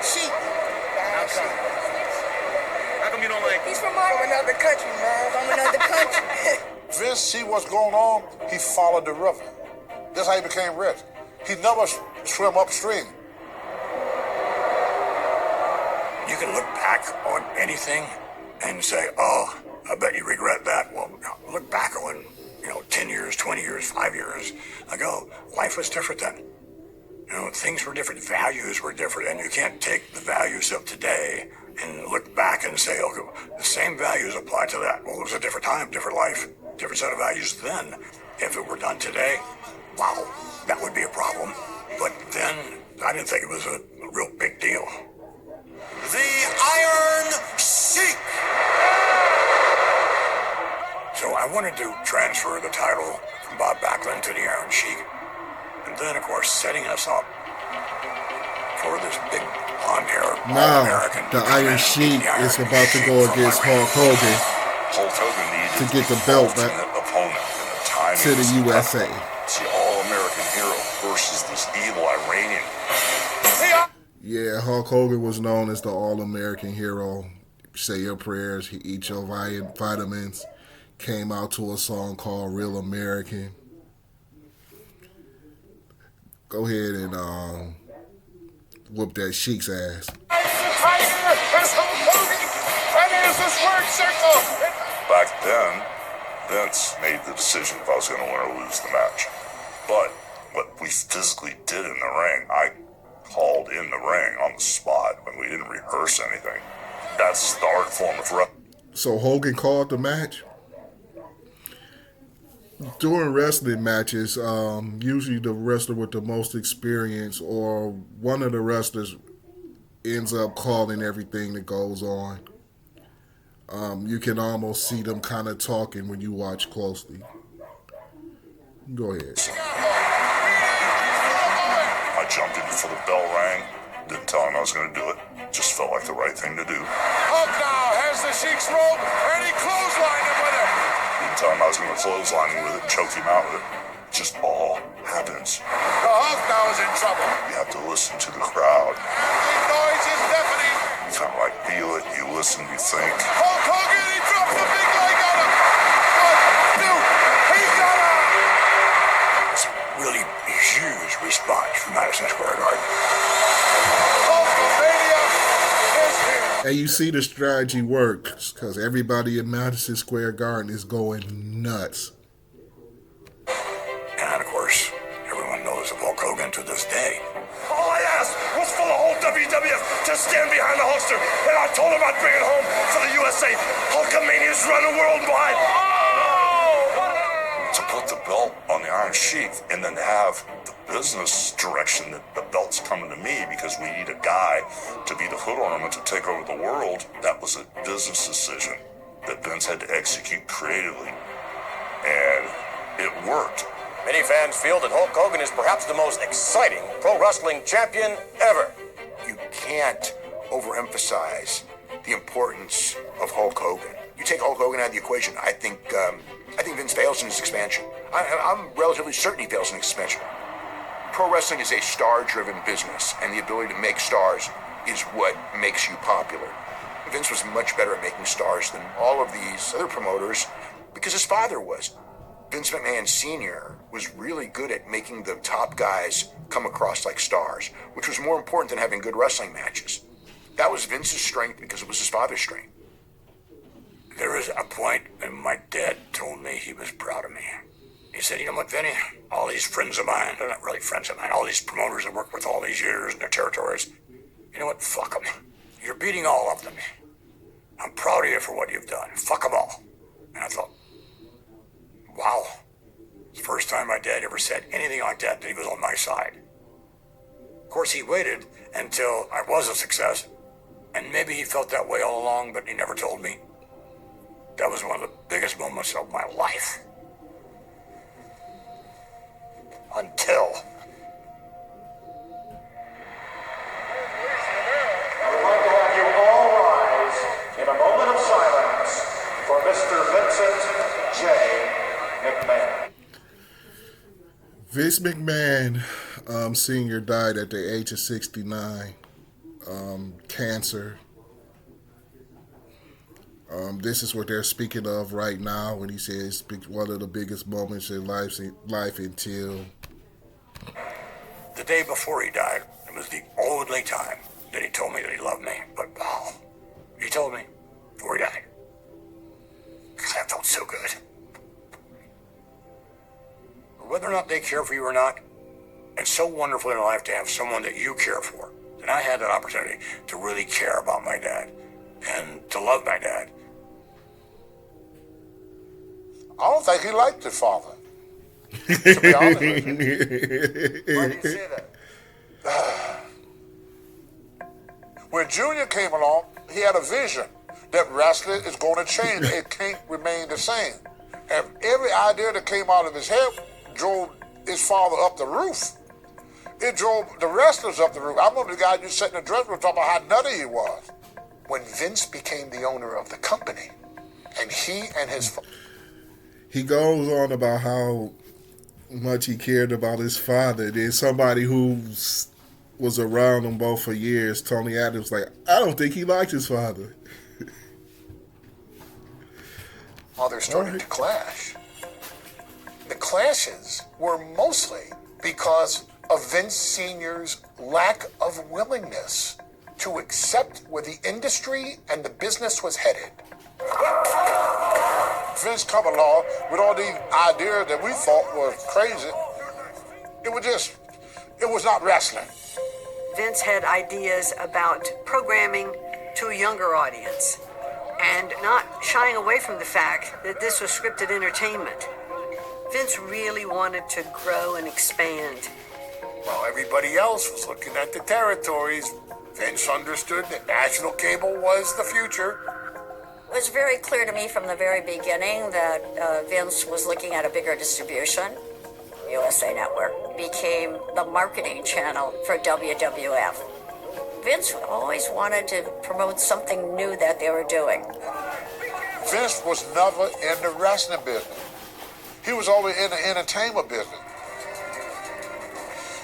Sheep.
How come you don't like
He's from another country, man. From another country.
Vince see what's going on, he followed the river. That's how he became rich. He never swim upstream.
You can look back on anything and say, oh, I bet you regret that. Well, look back on, 10 years, 20 years, 5 years ago. Life was different then. Things were different, values were different, and you can't take the values of today and look back and say, okay, the same values apply to that. Well, it was a different time, different life, different set of values then. If it were done today, wow, that would be a problem. But then, I didn't think it was a real big deal.
The Iron Sheik.
So I wanted to transfer the title from Bob Backlund to the Iron Sheik. And then, of course, setting us up for this big blonde-haired All-American.
Now, the Iron Sheik is about to go against Hulk Hogan to get the belt back to the USA.
It's the All-American hero versus this evil Iranian.
Yeah, Hulk Hogan was known as the All-American hero. Say your prayers, he eat your vitamins. Came out to a song called Real American. Go ahead and whoop that Sheik's ass.
Back then, Vince made the decision if I was going to win or lose the match. But what we physically did in the ring, I called in the ring on the spot when we didn't rehearse anything. That's the art form of wrestling.
So Hogan called the match? During wrestling matches, usually the wrestler with the most experience or one of the wrestlers ends up calling everything that goes on. You can almost see them kind of talking when you watch closely. Go ahead.
I jumped in before the bell rang. Didn't tell him I was going to do it. Just felt like the right thing to do.
Up now, has the Sheik's rope, and he clotheslined him with it.
Didn't tell him I was going to clothesline him with it, choke him out with it. Just all happens.
The Hulk now is in trouble.
You have to listen to the crowd.
The noise is deafening.
You kind of like feel it, you listen, you think.
Hulk Hogan, he dropped the big leg on him. 1, 2, he got him.
It's a really huge response from Madison Square Garden.
Hulkamania is here.
And you see the strategy works because everybody in Madison Square Garden is going nuts.
And of course, everyone knows of Hulk Hogan to this day.
All I asked was for the whole WWF to stand behind the Hulkster, and I told him I'd bring it home for the USA. Hulkamania's running worldwide.
To put the belt on the Iron Sheik and then have the business direction that the belt's coming to me because we need a guy to be the foot ornament to take over the world, that was a business decision that Vince had to execute creatively. And it worked.
Many fans feel that Hulk Hogan is perhaps the most exciting pro wrestling champion ever.
You can't overemphasize the importance of Hulk Hogan. You take Hulk Hogan out of the equation, I think Vince fails in his expansion. I'm relatively certain he fails in expansion. Pro wrestling is a star-driven business, and the ability to make stars is what makes you popular. Vince was much better at making stars than all of these other promoters because his father was. Vince McMahon Sr. was really good at making the top guys come across like stars, which was more important than having good wrestling matches. That was Vince's strength because it was his father's strength. There was a point when my dad told me he was proud of me. He said, you know what, Vinny? All these friends of mine, they're not really friends of mine, all these promoters I worked with all these years in their territories, you know what, fuck them. You're beating all of them. I'm proud of you for what you've done. Fuck them all. And I thought, wow. It's the first time my dad ever said anything like that he was on my side. Of course, he waited until I was a success, and maybe he felt that way all along, but he never told me. That was one of the biggest moments of my life. Until...
I would like to have you all rise in a moment of silence for Mr. Vincent J. McMahon.
Vince McMahon Sr. died at the age of 69. Cancer. This is what they're speaking of right now when he says one of the biggest moments in life until...
The day before he died, it was the only time that he told me that he loved me. But wow, he told me before he died. That felt so good. Whether or not they care for you or not, it's so wonderful in life to have someone that you care for. And I had that opportunity to really care about my dad and to love my dad.
I don't think he liked his father. To be honest with you.
Why do you say that?
When Junior came along, he had a vision that wrestling is going to change. It can't remain the same. And every idea that came out of his head drove his father up the roof. It drove the wrestlers up the roof. I remember the guy you sat in the dressing room talking about how nutty he was. When Vince became the owner of the company, and he and his...
He goes on about how much he cared about his father. There's somebody who was around them both for years, Tony Adams, like, I don't think he liked his father.
Fathers started to clash. The clashes were mostly because of Vince Sr.'s lack of willingness to accept where the industry and the business was headed.
Vince come along with all these ideas that we thought was crazy. It was not wrestling.
Vince had ideas about programming to a younger audience and not shying away from the fact that this was scripted entertainment. Vince really wanted to grow and expand.
While everybody else was looking at the territories, Vince understood that national cable was the future.
It was very clear to me from the very beginning that Vince was looking at a bigger distribution. USA Network became the marketing channel for WWF. Vince always wanted to promote something new that they were doing.
Vince was never in the wrestling business. He was always in the entertainment business.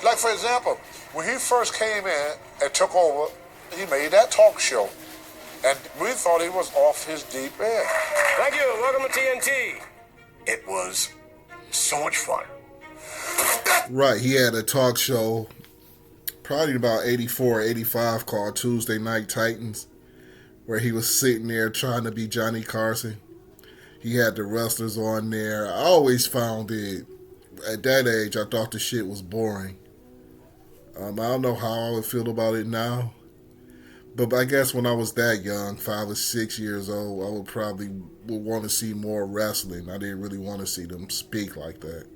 Like, for example, when he first came in and took over, he made that talk show. And we thought he was off his deep end.
Thank you. Welcome to TNT.
It was so much fun.
Right, he had a talk show probably about 84, 85 called Tuesday Night Titans, where he was sitting there trying to be Johnny Carson. He had the wrestlers on there. I always found it, at that age, I thought the shit was boring. I don't know how I would feel about it now. But I guess when I was that young, 5 or 6 years old, I would want to see more wrestling. I didn't really want to see them speak like that.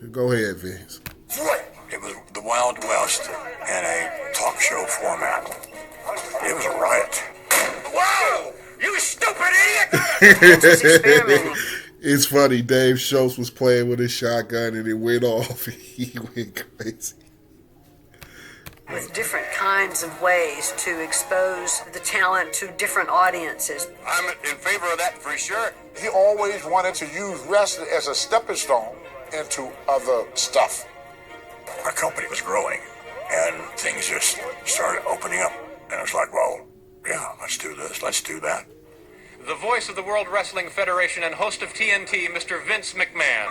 Go ahead, Vince.
It was the Wild West in a talk show format. It was a riot.
Whoa! You stupid idiot!
It's funny, Dave Schultz was playing with his shotgun and it went off. He went crazy.
With different kinds of ways to expose the talent to different audiences.
I'm in favor of that for sure.
He always wanted to use wrestling as a stepping stone into other stuff.
Our company was growing, and things just started opening up. And it was like, well, yeah, let's do this, let's do that.
The voice of the World Wrestling Federation and host of TNT, Mr. Vince McMahon.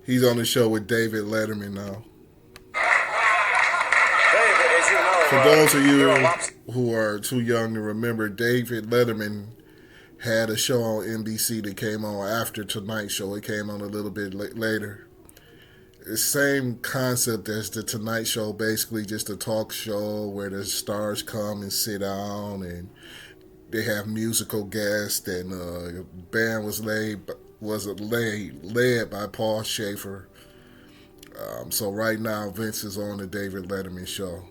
He's on the show with David Letterman now. For those of you who are too young to remember, David Letterman had a show on NBC that came on after Tonight Show. It came on a little bit later. The same concept as the Tonight Show, basically just a talk show where the stars come and sit down and they have musical guests, and the band was led by Paul Schaefer. So right now, Vince is on the David Letterman show.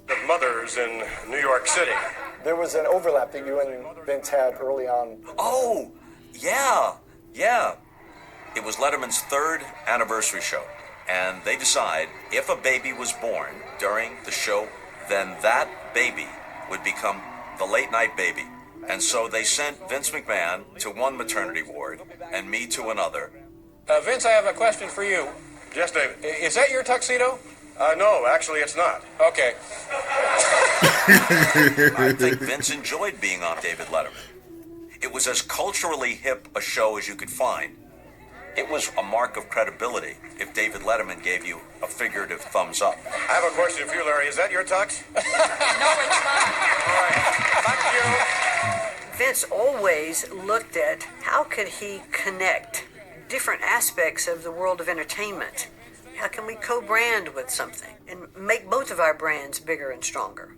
The mothers in New York City.
There was an overlap that you and Vince had early on.
Oh, yeah. It was Letterman's 3rd anniversary show, and they decide if a baby was born during the show, then that baby would become the late night baby. And so they sent Vince McMahon to one maternity ward and me to another.
Vince, I have a question for you.
Yes, David.
Is that your tuxedo?
No, actually it's not.
Okay.
I think Vince enjoyed being on David Letterman. It was as culturally hip a show as you could find. It was a mark of credibility if David Letterman gave you a figurative thumbs up.
I have a question for you, Larry. Is that your tux?
No, it's not.
All right. Thank you.
Vince always looked at how could he connect different aspects of the world of entertainment. How can we co-brand with something and make both of our brands bigger and stronger?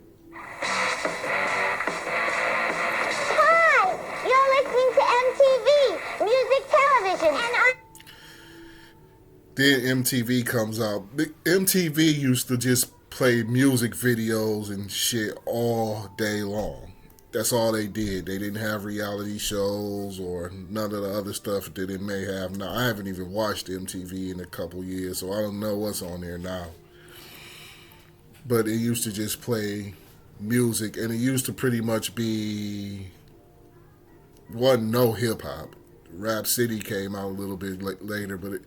Hi, you're listening to MTV, music, television, and
Then MTV comes out. MTV used to just play music videos and shit all day long. That's all they did. They didn't have reality shows or none of the other stuff that it may have now. I haven't even watched MTV in a couple years, so I don't know what's on there now. But it used to just play music, and it used to pretty much be, wasn't no hip-hop. Rap City came out a little bit later, but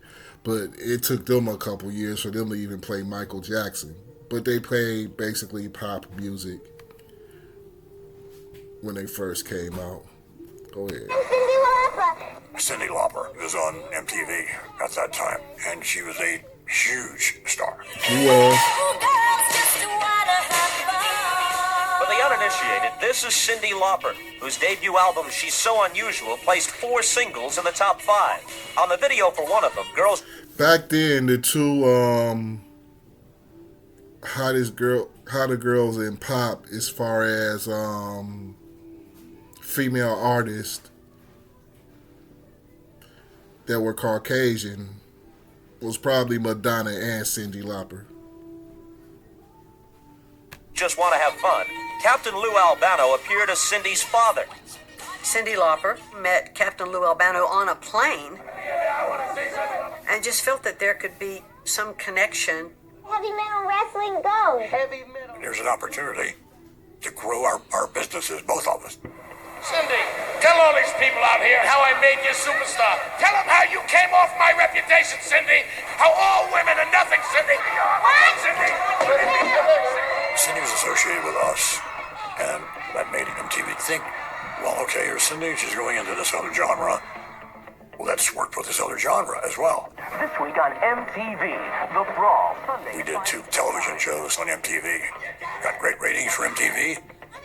it took them a couple years for them to even play Michael Jackson. But they played basically pop music when they first came out. Go ahead.
Cyndi Lauper was on MTV at that time, and she was a huge star.
She was.
For the uninitiated, this is Cyndi Lauper, whose debut album, She's So Unusual, placed 4 singles in the top 5. On the video for one of them, girls...
Back then, the two hotter girls in pop as far as female artists that were Caucasian was probably Madonna and Cyndi Lauper.
Just want to have fun. Captain Lou Albano appeared as Cindy's father.
Cyndi Lauper met Captain Lou Albano on a plane and just felt that there could be some connection.
Heavy metal wrestling goes.
Heavy metal. There's an opportunity to grow our businesses, both of us.
Cindy, tell all these people out here how I made you a superstar. Tell them how you came off my reputation, Cindy. How all women are nothing, Cindy. What? Cindy?
Cindy was associated with us, and that made MTV think, well, okay, here's Cindy, she's going into this other genre. Well, let's work with this other genre as well.
This week on MTV, The Brawl.
We did 2 television shows on MTV. Got great ratings for MTV,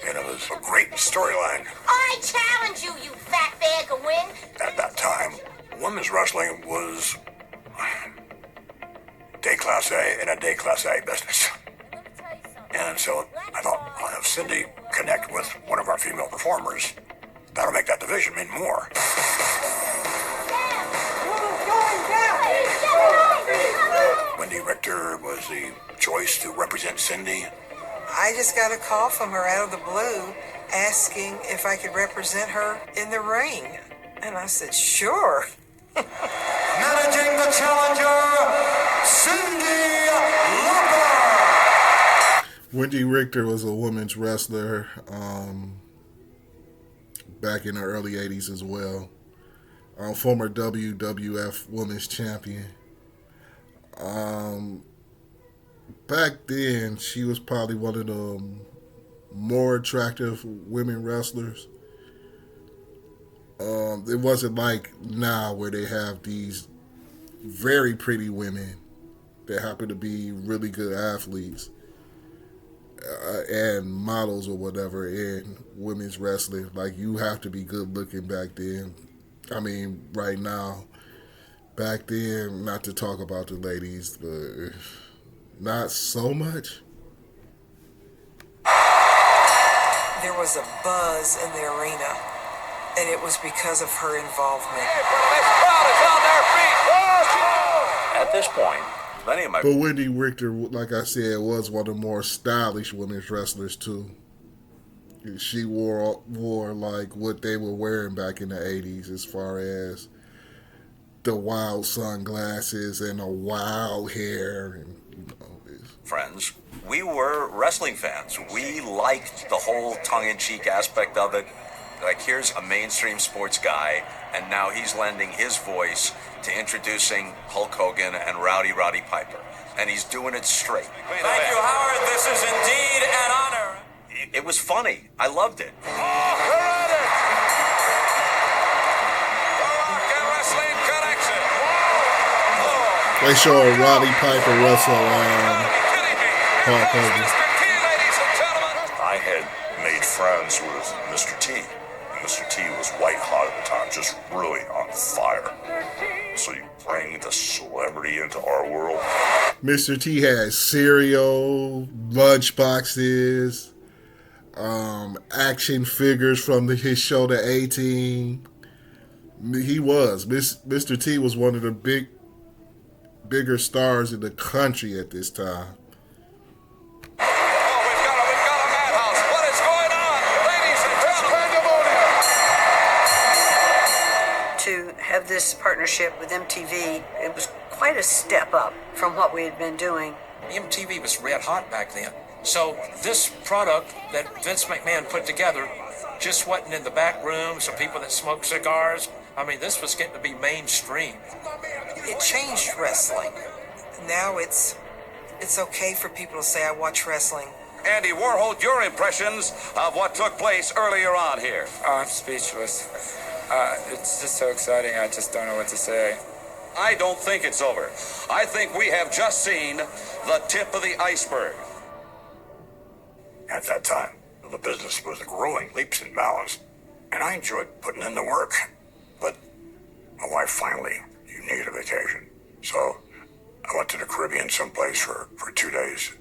and it was a great storyline.
I challenge you, you fat bag of wind.
At that time, women's wrestling was day class A and a day class A business. And so I thought, I'll have Cindy connect with one of our female performers. That'll make that division mean more. Wendy Richter was the choice to represent Cindy.
I just got a call from her out of the blue asking if I could represent her in the ring. And I said, sure.
Managing the challenger, Cyndi Lauper.
Wendy Richter was a women's wrestler back in the early 80s as well. Former WWF Women's Champion. Back then, she was probably one of the more attractive women wrestlers. It wasn't like now where they have these very pretty women that happen to be really good athletes and models or whatever in women's wrestling. Like, you have to be good looking back then. I mean, right now. Back then, not to talk about the ladies, but not so much.
There was a buzz in the arena, and it was because of her involvement.
At this point, many of my...
But Wendy Richter, like I said, was one of the more stylish women's wrestlers, too. She wore like what they were wearing back in the 80s as far as the wild sunglasses and the wild hair and
friends, we were wrestling fans. We liked the whole tongue-in-cheek aspect of it. Like, here's a mainstream sports guy, and now he's lending his voice to introducing Hulk Hogan and Rowdy Piper, and he's doing it straight.
Thank you, Howard. This is indeed an honor.
It was funny. I loved it.
They show Roddy Piper wrestle Hulk Hogan.
I had made friends with Mr. T. And Mr. T was white hot at the time, just really on fire. So you bring the celebrity into our world.
Mr. T had cereal, lunch boxes, action figures from his show The A-Team. Mr. T was one of the bigger stars in the country at this time.
To have this partnership with MTV, it was quite a step up from what we had been doing.
MTV was red hot back then. So this product that Vince McMahon put together just wasn't in the back rooms of people that smoked cigars. I mean, this was getting to be mainstream.
It changed wrestling. Now it's okay for people to say, I watch wrestling.
Andy Warhol, your impressions of what took place earlier on here.
Oh, I'm speechless. It's just so exciting, I just don't know what to say.
I don't think it's over. I think we have just seen the tip of the iceberg.
At that time, the business was growing leaps and bounds, and I enjoyed putting in the work. But my wife finally, you need a vacation. So I went to the Caribbean someplace for 2 days.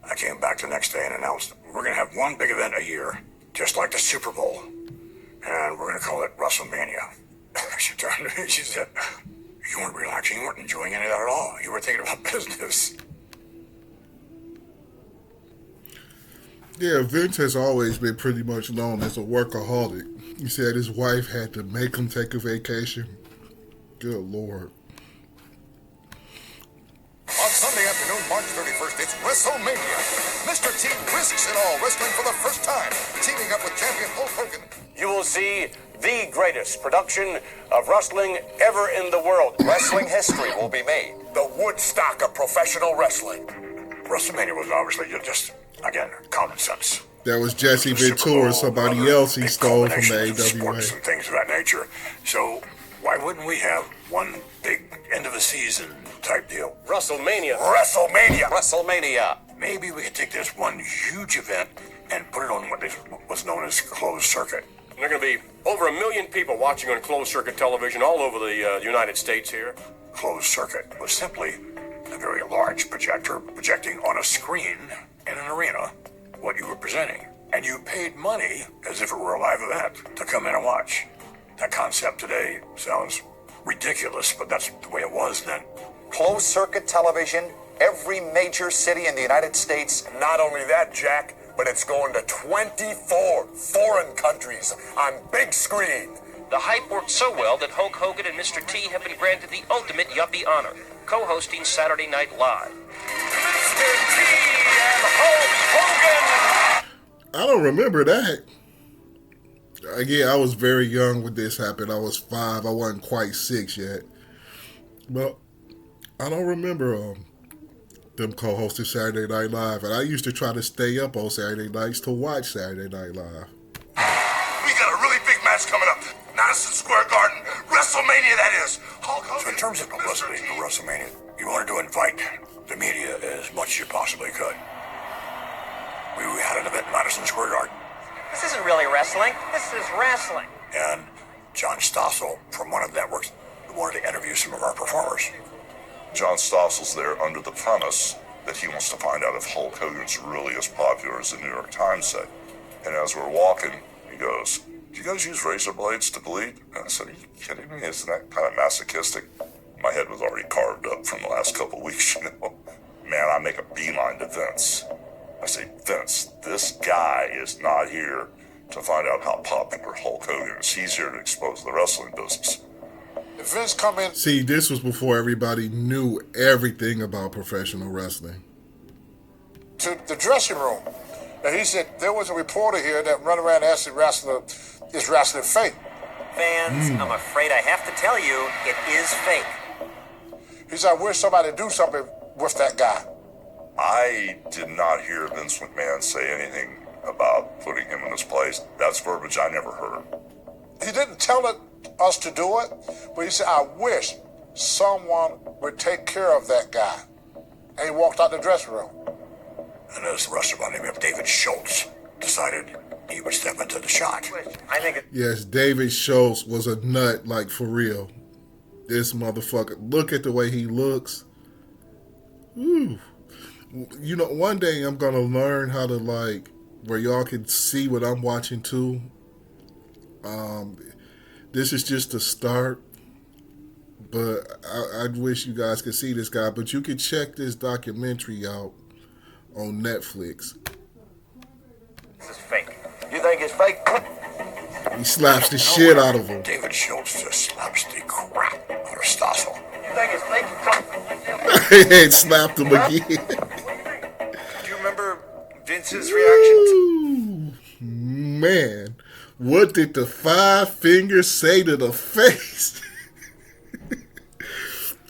I came back the next day and announced, we're going to have one big event a year, just like the Super Bowl. And we're going to call it WrestleMania. She turned to me and she said, you weren't relaxing, you weren't enjoying any of that at all. You were thinking about business.
Yeah, Vince has always been pretty much known as a workaholic. He said his wife had to make him take a vacation. Good Lord.
On Sunday afternoon, March 31st, it's WrestleMania. Mr. T risks it all, wrestling for the first time, teaming up with champion Hulk Hogan.
You will see the greatest production of wrestling ever in the world. Wrestling history will be made.
The Woodstock of professional wrestling.
WrestleMania was obviously just, again, common sense.
That was Jesse Ventura, somebody else he stole from the AWA.
And things of that nature. So why wouldn't we have one big end of the season type deal?
WrestleMania.
WrestleMania. Maybe we could take this one huge event and put it on what was known as closed circuit.
There are going to be over 1 million people watching on closed circuit television all over the United States here.
Closed circuit was simply a very large projector projecting on a screen in an arena what you were presenting. And you paid money as if it were a live event to come in and watch. That concept today sounds ridiculous, but that's the way it was then.
Closed circuit television, every major city in the United States.
Not only that, Jack, but it's going to 24 foreign countries on big screen.
The hype worked so well that Hulk Hogan and Mr. T have been granted the ultimate yuppie honor, co-hosting Saturday Night Live.
Mr. T and Hulk Hogan!
I don't remember that. Again, I was very young when this happened. I was 5. I wasn't quite 6 yet. But I don't remember them co-hosting Saturday Night Live. And I used to try to stay up on Saturday nights to watch Saturday Night Live.
We got a really big match coming up. Madison Square Garden. WrestleMania, that is. Hulk Hogan.
So in terms of publicity for WrestleMania, you wanted to invite the media as much as you possibly could. We had an event in Madison Square Garden.
This isn't really wrestling. This is wrestling.
And John Stossel from one of the networks wanted to interview some of our performers.
John Stossel's there under the premise that he wants to find out if Hulk Hogan's really as popular as the New York Times said. And as we're walking, he goes, "Do you guys use razor blades to bleed?" And I said, "Are you kidding me? Isn't that kind of masochistic?" My head was already carved up from the last couple of weeks, you know. Man, I make a beeline to Vince. I say, "Vince, this guy is not here to find out how popular Hulk Hogan is. He's here to expose the wrestling business."
If Vince come in...
See, this was before everybody knew everything about professional wrestling.
To the dressing room, and he said there was a reporter here that run around and asked the wrestler, "Is wrestling fake?"
Fans, I'm afraid I have to tell you, it is fake.
He said, "I wish somebody do something with that guy."
I did not hear Vince McMahon say anything about putting him in his place. That's verbiage I never heard.
He didn't tell us to do it, but he said, "I wish someone would take care of that guy." And he walked out the dressing room.
And as the wrestler by the name of David Schultz decided he would step into the shot.
I think
Yes, David Schultz was a nut, like, for real. This motherfucker. Look at the way he looks. Ooh. You know, one day I'm going to learn how to, like, where y'all can see what I'm watching, too. This is just a start. But I wish you guys could see this guy. But you can check this documentary out on Netflix.
this is fake.
You think it's fake?
He slaps the shit out of him.
David Schultz just slaps the crap out of Stossel.
You think it's fake?
And slapped him again.
Do you remember Vince's reaction?
Ooh, man, what did the 5 fingers say to the face?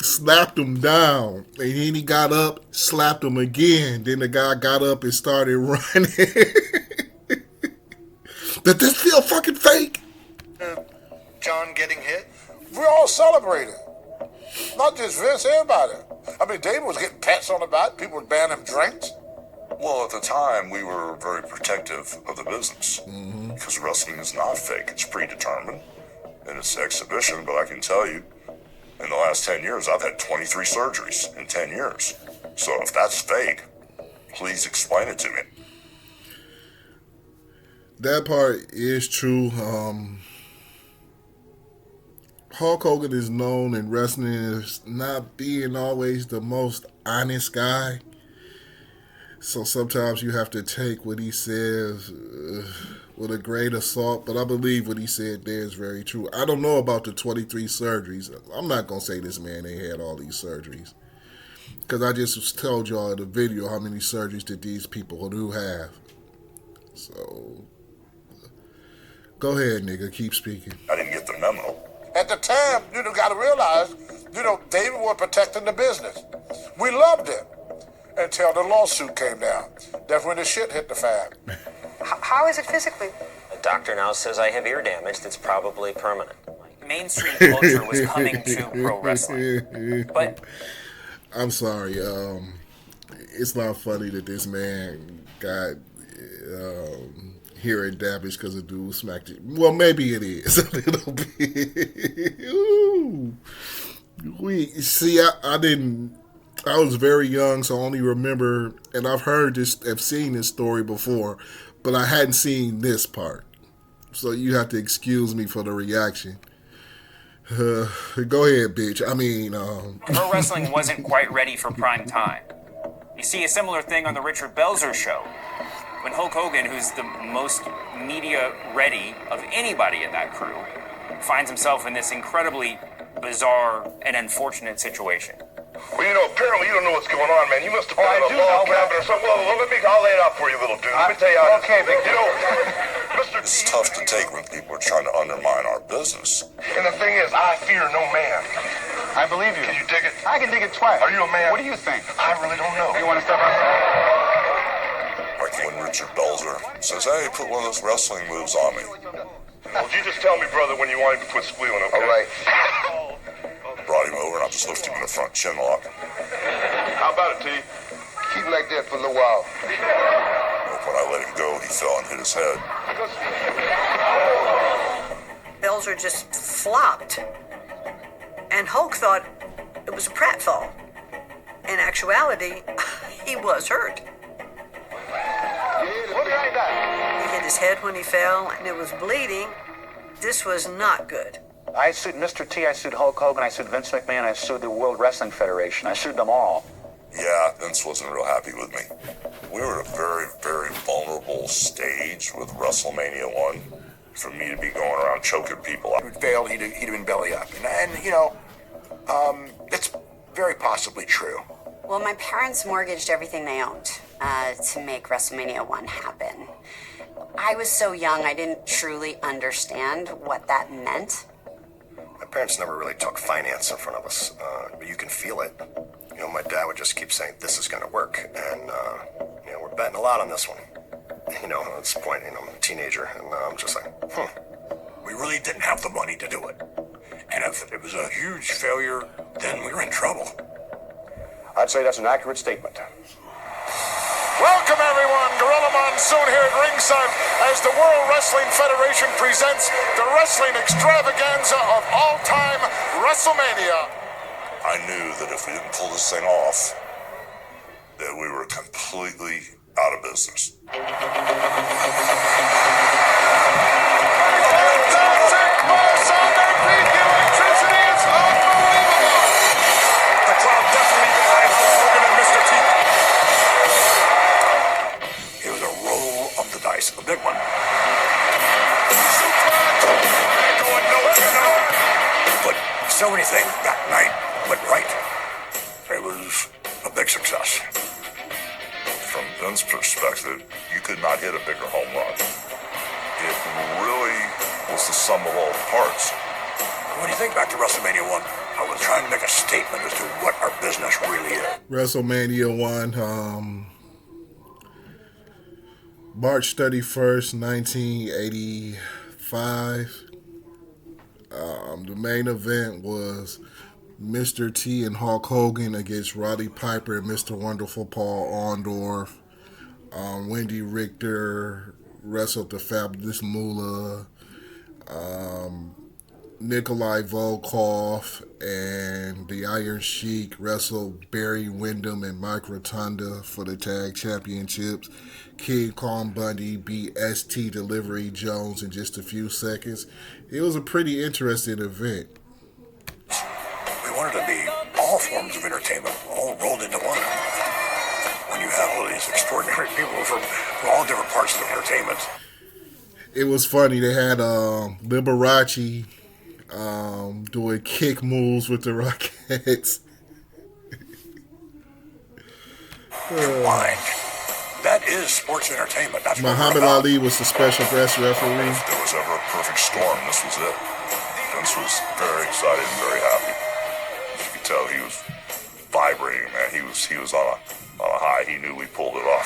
Slapped him down. And then he got up, slapped him again. Then the guy got up and started running. Did this feel fucking fake?
John getting hit?
We all celebrated. Not just Vince, everybody. I mean, David was getting pats on the back. People were buying him drinks.
Well, at the time, we were very protective of the business. Because wrestling is not fake. It's predetermined. And it's exhibition. But I can tell you, in the last 10 years, I've had 23 surgeries in 10 years. So if that's fake, please explain it to me.
That part is true. Hulk Hogan is known in wrestling as not being always the most honest guy. So sometimes you have to take what he says with a grain of salt, but I believe what he said there is very true. I don't know about the 23 surgeries. I'm not going to say this man ain't had all these surgeries. Because I just told y'all in the video how many surgeries did these people do have. So, go ahead, nigga. Keep speaking.
I didn't get the memo.
At the time, you got to realize, David was protecting the business. We loved it until the lawsuit came down. That's when the shit hit the fan.
How is it physically?
The doctor now says I have ear damage that's probably permanent.
Mainstream culture was coming to pro wrestling. But
I'm sorry. It's not funny that this man got hearing damage because a dude smacked it. Well, maybe it is a little bit. Ooh. I was very young, so I only remember, and I've seen this story before, but I hadn't seen this part. So you have to excuse me for the reaction. Go ahead, bitch. I mean,
pro wrestling wasn't quite ready for prime time. You see a similar thing on the Richard Belzer show. When Hulk Hogan, who's the most media ready of anybody in that crew, finds himself in this incredibly bizarre and unfortunate situation.
Well, apparently you don't know what's going on, man. You must have found a log cabin or something. Well, I'll lay it out for you, little dude. Let me tell you how. Okay, big Mr.
It's tough to take when people are trying to undermine our business.
And the thing is, I fear no man.
I believe you.
Can you dig it?
I can dig it twice.
Are you a man?
What do you think?
I really don't know.
You want to step out?
Like when Richard Belzer says, hey, put one of those wrestling moves on me.
Well, you just tell me, brother, when you want him to quit squealing, okay?
All right.
Brought him over and I just lifted him in the front chin lock.
How about it, T?
Keep like that for a little while.
When I let him go, he fell and hit his head.
Belzer just flopped. And Hulk thought it was a pratfall. In actuality, he was hurt. He hit his head when he fell, and it was bleeding. This was not good.
I sued Mr. T, I sued Hulk Hogan, I sued Vince McMahon, I sued the World Wrestling Federation. I sued them all.
Yeah, Vince wasn't real happy with me. We were at a very, very vulnerable stage with WrestleMania 1 for me to be going around choking people.
If it failed, he'd have been belly up. And it's very possibly true.
Well, my parents mortgaged everything they owned to make WrestleMania 1 happen. I was so young, I didn't truly understand what that meant.
My parents never really took finance in front of us, but you can feel it. My dad would just keep saying, this is going to work, and, we're betting a lot on this one. At this point, I'm a teenager, and I'm just like,
We really didn't have the money to do it. And if it was a huge failure, then we were in trouble.
I'd say that's an accurate statement.
Welcome, everyone. Gorilla Monsoon here at ringside as the World Wrestling Federation presents the wrestling extravaganza of all time, WrestleMania.
I knew that if we didn't pull this thing off, that we were completely out of business.
A big one. But so many things that night went right. It was a big success.
From Vince's perspective, you could not hit a bigger home run. It really was the sum of all the parts.
When you think back to WrestleMania 1, I was trying to make a statement as to what our business really is.
WrestleMania 1, March 31st, 1985. The main event was Mr. T and Hulk Hogan against Roddy Piper and Mr. Wonderful Paul Orndorff. Wendy Richter wrestled the Fabulous Moolah. Nikolai Volkov and the Iron Sheik wrestled Barry Windham and Mike Rotunda for the tag championships. King Kong Bundy beat ST Delivery Jones in just a few seconds. It was a pretty interesting event.
We wanted to be all forms of entertainment, all rolled into one. when you have all these extraordinary people from all different parts of the entertainment.
It was funny. They had Liberace doing kick moves with the Rockettes.
Combined. That is sports entertainment. That's
Muhammad Ali was the special guest referee.
If there was ever a perfect storm, this was it. Vince was very excited and very happy. You could tell he was vibrating, man. He was on a high. He knew we pulled it off.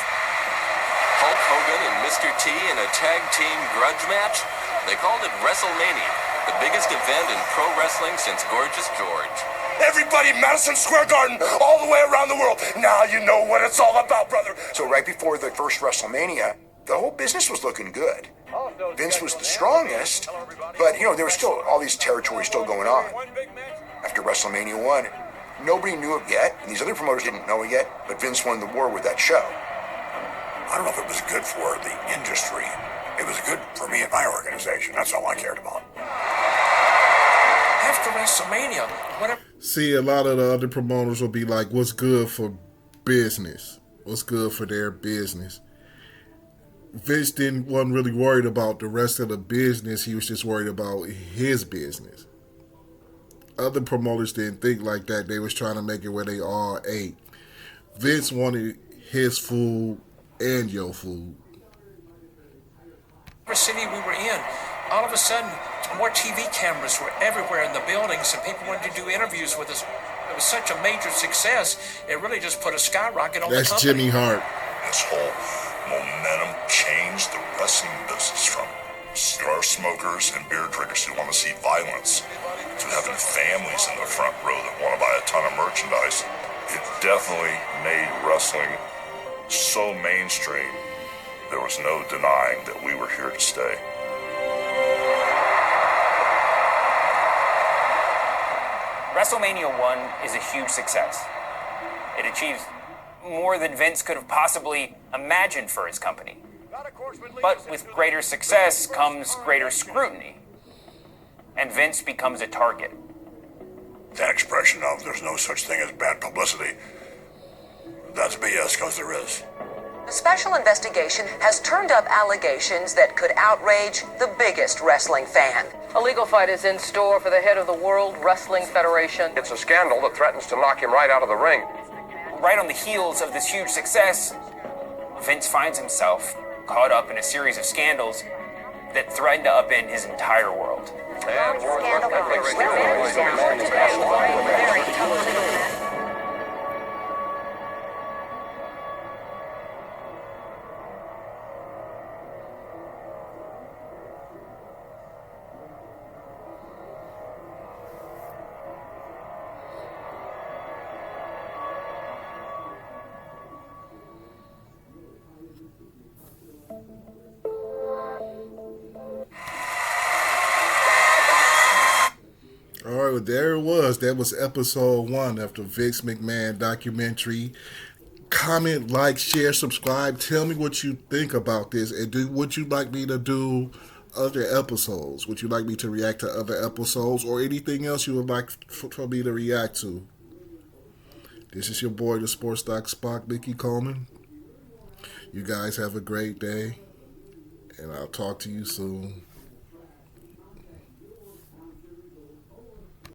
Hulk Hogan and Mr. T in a tag team grudge match? They called it WrestleMania, the biggest event in pro wrestling since Gorgeous George.
Everybody, Madison Square Garden, all the way around the world. Now you know what it's all about, brother.
So right before the first WrestleMania, the whole business was looking good. Vince was the strongest, but, there was still all these territories still going on. After WrestleMania 1, nobody knew it yet, and these other promoters didn't know it yet, but Vince won the war with that show.
I don't know if it was good for the industry. It was good for me and my organization. That's all I cared about.
After WrestleMania, whatever.
See, a lot of the other promoters will be like, what's good for business? What's good for their business? Vince wasn't really worried about the rest of the business. He was just worried about his business. Other promoters didn't think like that. They was trying to make it where they all ate. Vince wanted his food and your food.
Every city we were in, all of a sudden, more TV cameras were everywhere in the buildings, and people wanted to do interviews with us. It was such a major success, it really just put a skyrocket on the company.
That's Jimmy Hart.
This whole momentum changed the wrestling business from cigar smokers and beer drinkers who want to see violence to having families in the front row that want to buy a ton of merchandise. It definitely made wrestling so mainstream, there was no denying that we were here to stay.
WrestleMania 1 is a huge success. It achieves more than Vince could have possibly imagined for his company. But with greater success comes greater scrutiny, and Vince becomes a target.
That expression of there's no such thing as bad publicity, that's BS, because there is.
A special investigation has turned up allegations that could outrage the biggest wrestling fan. A legal fight is in store for the head of the World Wrestling Federation.
It's a scandal that threatens to knock him right out of the ring.
Right on the heels of this huge success, Vince finds himself caught up in a series of scandals that threaten to upend his entire world.
And
All right, there it was. That was episode 1 of the Vince McMahon documentary. Comment, like, share, subscribe. Tell me what you think about this, and would you like me to do other episodes? Would you like me to react to other episodes, or anything else you would like for me to react to? This is your boy, the Sports Doc Spock, Mickey Coleman. You guys have a great day, and I'll talk to you soon.